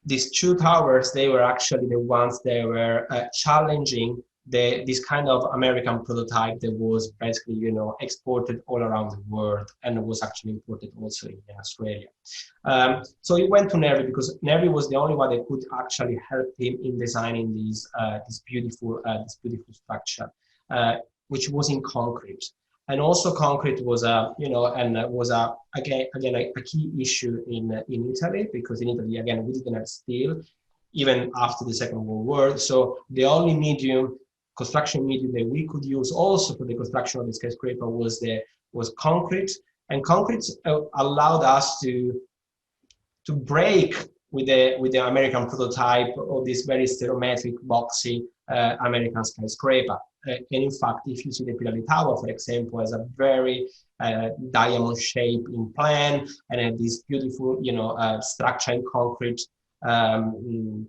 these two towers, they were actually the ones that were challenging this kind of American prototype that was basically, you know, exported all around the world and was actually imported also in Australia. So he went to Nervi because Nervi was the only one that could actually help him in designing this beautiful structure, which was in concrete. And also concrete was again a key issue in Italy, because in Italy, again, we didn't have steel even after the Second World War. So the only construction medium that we could use also for the construction of the skyscraper was concrete. And concrete allowed us to break with the American prototype of this very stereometric, boxy American skyscraper. And in fact, if you see the Pirelli Tower, for example, has a very diamond shape in plan, and have this beautiful, you know, structure in concrete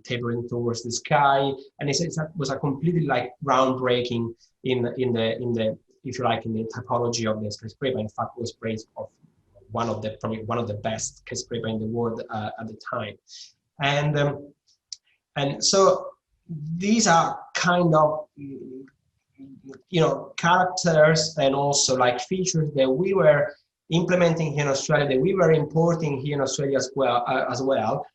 tapering towards the sky. And it was a completely like groundbreaking in the if you like, in the typology of the skyscraper. In fact, it was praised of probably one of the best skyscraper in the world at the time. And so these are kind of, you know, characters and also like features that we were implementing here in Australia, that we were importing here in Australia as well,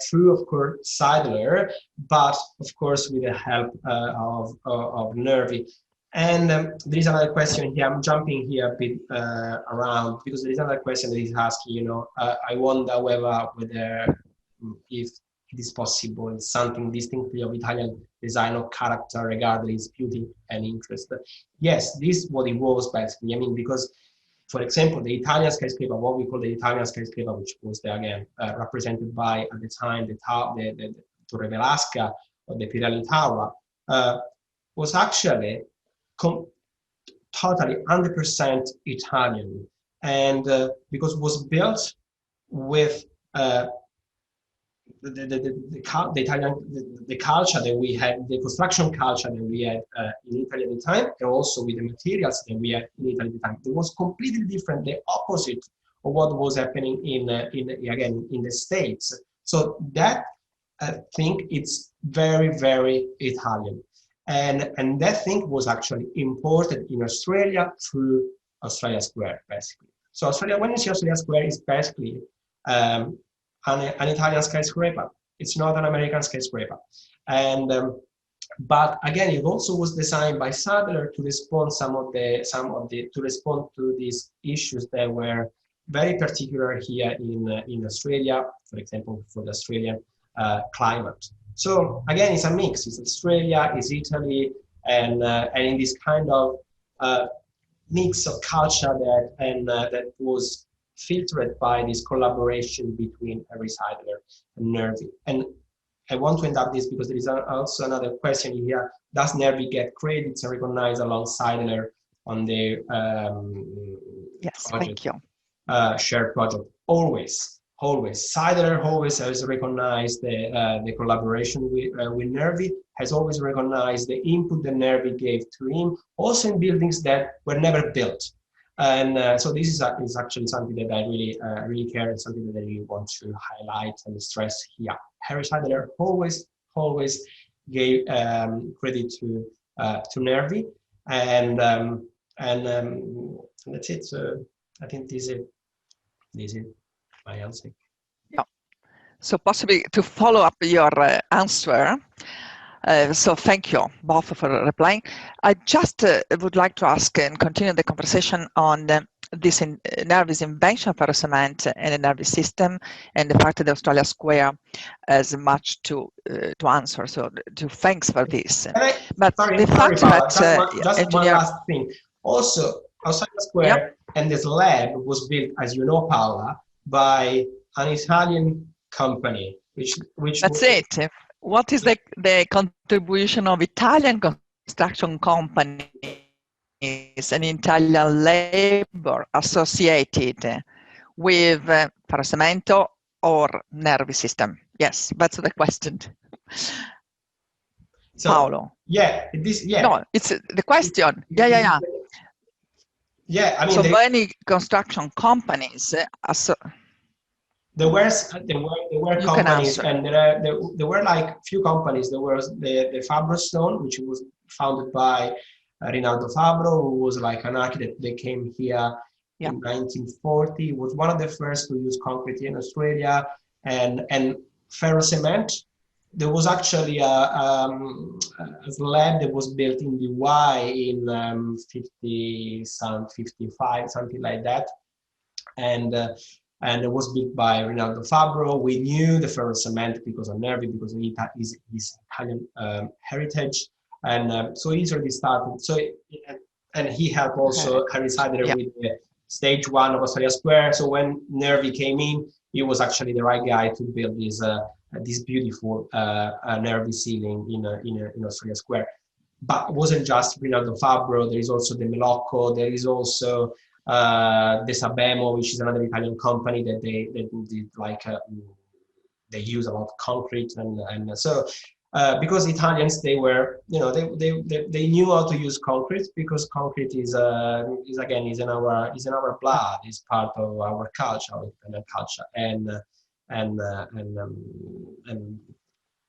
through, of course, Seidler, but of course with the help of Nervi. And there is another question here. I'm jumping here a bit around, because there is another question that is asking, you know, I wonder whether if it is possible, it's something distinctly of Italian design or character regarding its beauty and interest. Yes, this is what it was basically. I mean, because, for example, the Italian skyscraper, what we call the Italian skyscraper, which was again represented by, at the time, the Torre Velasca or the Pirelli Tower, was actually totally 100% Italian, and because it was built with the culture that we had, the construction culture that we had in Italy at the time, and also with the materials that we had in Italy at the time. It was completely different, the opposite of what was happening in the States. So that I think it's very, very Italian, and that thing was actually imported in Australia through Australia Square, basically. So Australia, when you see Australia Square, is basically an Italian skyscraper. It's not an American skyscraper. And but again, it also was designed by Sadler to respond to respond to these issues that were very particular here in Australia, for example, for the Australian climate. So again, it's a mix. It's Australia, it's Italy, and in this kind of mix of culture that was filtered by this collaboration between Seidler and Nervi. And I want to end up this because there is also another question here. Does Nervi get credits and recognized alongside Seidler on the yes, project, thank you. Shared project? Always. Seidler always has recognized the collaboration with Nervi, has always recognized the input that Nervi gave to him, also in buildings that were never built. And so this is actually something that I really care, and something that I really want to highlight and stress here. Seidler always gave credit to Nervi, and that's it. So I think this is my answer. Yeah. So possibly to follow up your answer. So thank you both for replying. I just would like to ask and continue the conversation on this Nervi's invention for cement and the Nervi system, and the fact that the Australia Square has much to answer. So thanks for this. But the fact that just one last thing. Also, Australia Square and this lab was built, as you know, Paola, by an Italian company, which that's it. What is the contribution of Italian construction companies and Italian labor associated with Faracemento or Nervi system? Yes, that's the question. So, Paolo. Yeah. No, it's the question. Yeah. Yeah, I mean, so many construction companies. There were companies, and there were like few companies. There was the Favero Stone, which was founded by Rinaldo Favero, who was like an architect that came here in 1940. He was one of the first to use concrete in Australia, and ferro cement. There was actually a slab that was built in the Y in 55, something like that, and it was built by Rinaldo Favero. We knew the ferro cement because of Nervi, because of his Italian heritage, and so he already started. So and he helped also Harry Sider with the stage 1 of Australia Square. So when Nervi came in, he was actually the right guy to build this beautiful Nervi ceiling in Australia Square. But it wasn't just Rinaldo Favero. There is also the Melocco. There is also the Sabemo, which is another Italian company that they did like they use a lot of concrete, and so because Italians, they were, you know, they knew how to use concrete, because concrete is again in our blood, is part of our culture, our Italian culture, and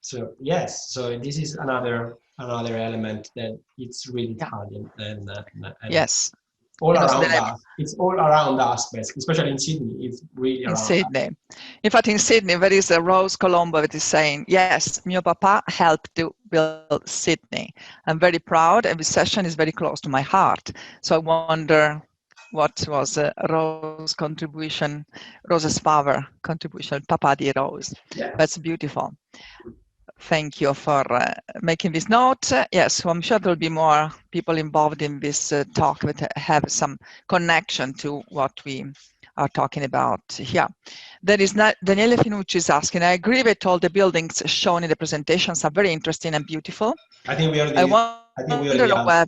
so yes, so this is another element that it's really Italian, and yes. All around us. It's all around us, basically, especially in Sydney. It's really around in Sydney. In fact, in Sydney, there is a Rose Colombo that is saying, yes, mio papà helped to build Sydney. I'm very proud, and this session is very close to my heart. So I wonder what was Rose's contribution, Rose's father contribution, Papa di Rose. Yeah. That's beautiful. Thank you for making this note. Yes, so I'm sure there will be more people involved in this talk that have some connection to what we are talking about here. There is Daniele Finucci is asking, I agree that all the buildings shown in the presentations are very interesting and beautiful. I think we already whether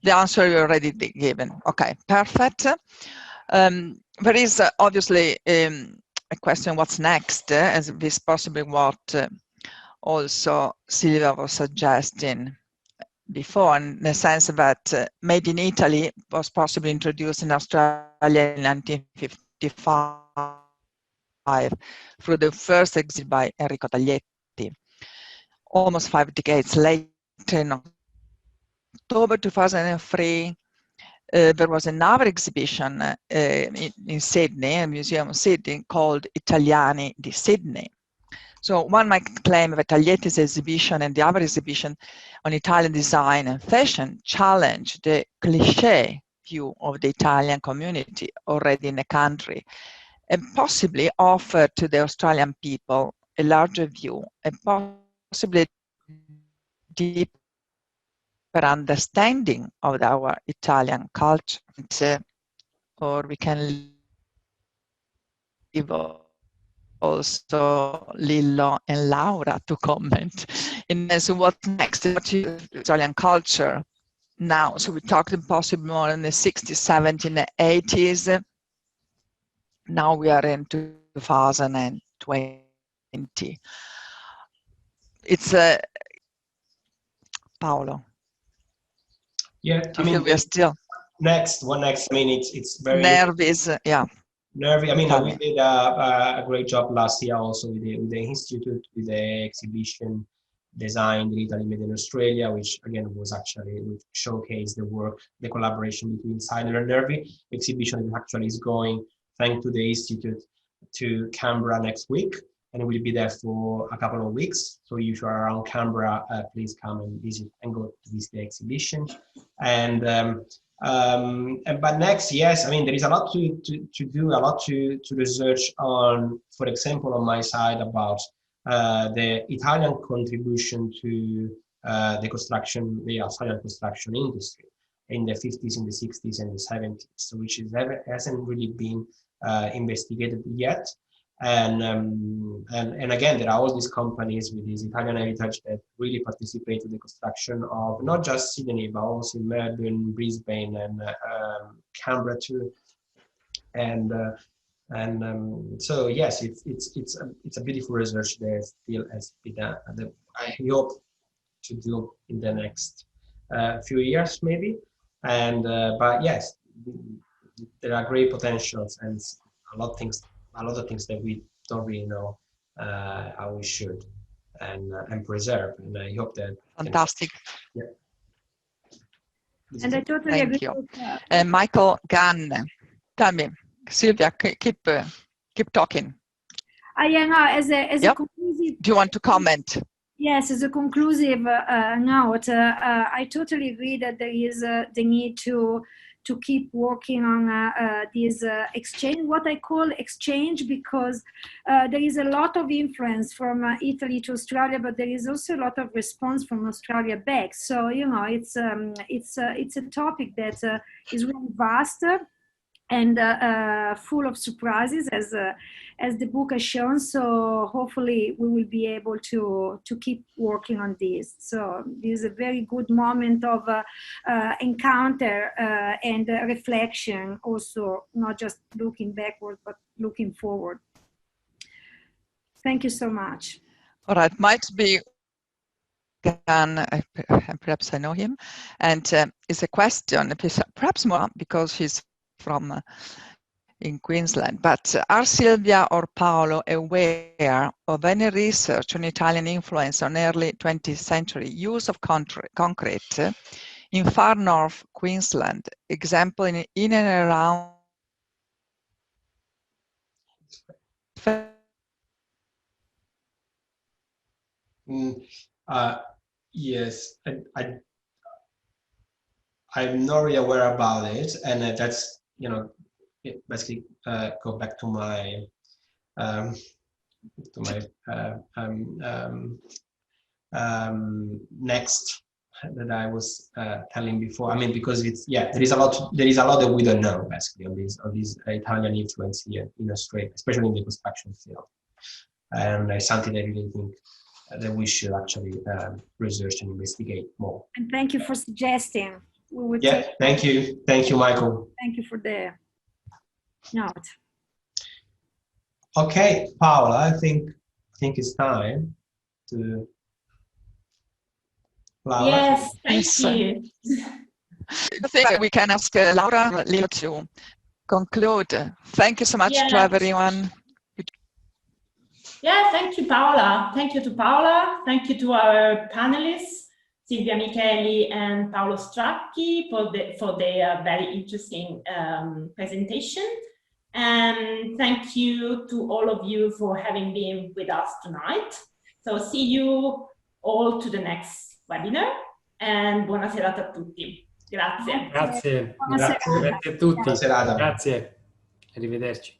the answer you already given. Okay, perfect. There is obviously a question, what's next, as this possibly what also Silvia was suggesting before, in the sense that Made in Italy was possibly introduced in Australia in 1955 through the first exhibit by Enrico Taglietti. Almost 5 decades later, in October 2003, there was another exhibition in Sydney, a museum in Sydney, called Italiani di Sydney. So one might claim that Taglietti's exhibition and the other exhibition on Italian design and fashion challenge the cliché view of the Italian community already in the country, and possibly offer to the Australian people a larger view and possibly deeper understanding of our Italian culture. Or we can leave also Lillo and Laura to comment. And so what's next? Italian culture now. So we talked possibly more in the 60s, 70s, and 80s. Now we are in 2020. It's Paolo. Yeah, I mean, we are still next. I mean, it's very nervous. Yeah. Nervy. I mean, we did a great job last year also with the institute, with the exhibition Design Italy Made in Australia, which again was actually showcased the work, the collaboration between Sider and Nervy. Exhibition actually is going, thanks to the institute, to Canberra next week, and we'll be there for a couple of weeks. So if you are around Canberra, please come and visit and go to visit the exhibition. But next, yes, I mean, there is a lot to do, a lot to research on, for example, on my side about the Italian contribution to the Australian construction industry in the 50s, in the 60s, and the 70s, which hasn't really been investigated yet. And again, there are all these companies with this Italian heritage that really participate in the construction of not just Sydney, but also in Melbourne, Brisbane, and Canberra too. So yes, it's a beautiful research that still has been done. I hope to do in the next few years maybe. But yes, there are great potentials and a lot of things that we don't really know how we should. and preserve. And I hope that Fantastic. Yeah. And I totally Thank agree you. with that. And Michael Gunn, tell me, Silvia, keep talking. Yeah, no, as a conclusive. Do you want to comment? Yes, as a conclusive note, I totally agree that there is the need to keep working on this exchange, what I call exchange, because there is a lot of influence from Italy to Australia, but there is also a lot of response from Australia back. So, you know, it's a topic that is really vast and full of surprises, as the book has shown. So hopefully we will be able to keep working on this. So this is a very good moment of encounter and reflection, also not just looking backward, but looking forward. Thank you so much. All right, might be perhaps I know him, and it's a question, perhaps more because he's from in Queensland, but are Silvia or Paolo aware of any research on Italian influence on early 20th century use of concrete in far north Queensland, example in and around yes, I'm not really aware about it, and that's, you know, it basically go back to my next that I was telling before. I mean, because it's, yeah, there is a lot that we don't know basically on this Italian influence here in Australia, especially in the construction field, and it's something I really think that we should actually research and investigate more. And thank you for suggesting. We will thank you, Michael. Thank you for the note. Okay, Paola, I think it's time to. Laura. Yes, thank you. I think we can ask Laura and Leo to conclude. Thank you so much to everyone. Yeah, thank you, Paola. Thank you to Paola. Thank you to our panelists, Silvia Micheli and Paolo Stracchi, for their very interesting presentation. And thank you to all of you for having been with us tonight. So see you all to the next webinar, and buona serata a tutti. Grazie. Grazie a tutti. Grazie. Arrivederci.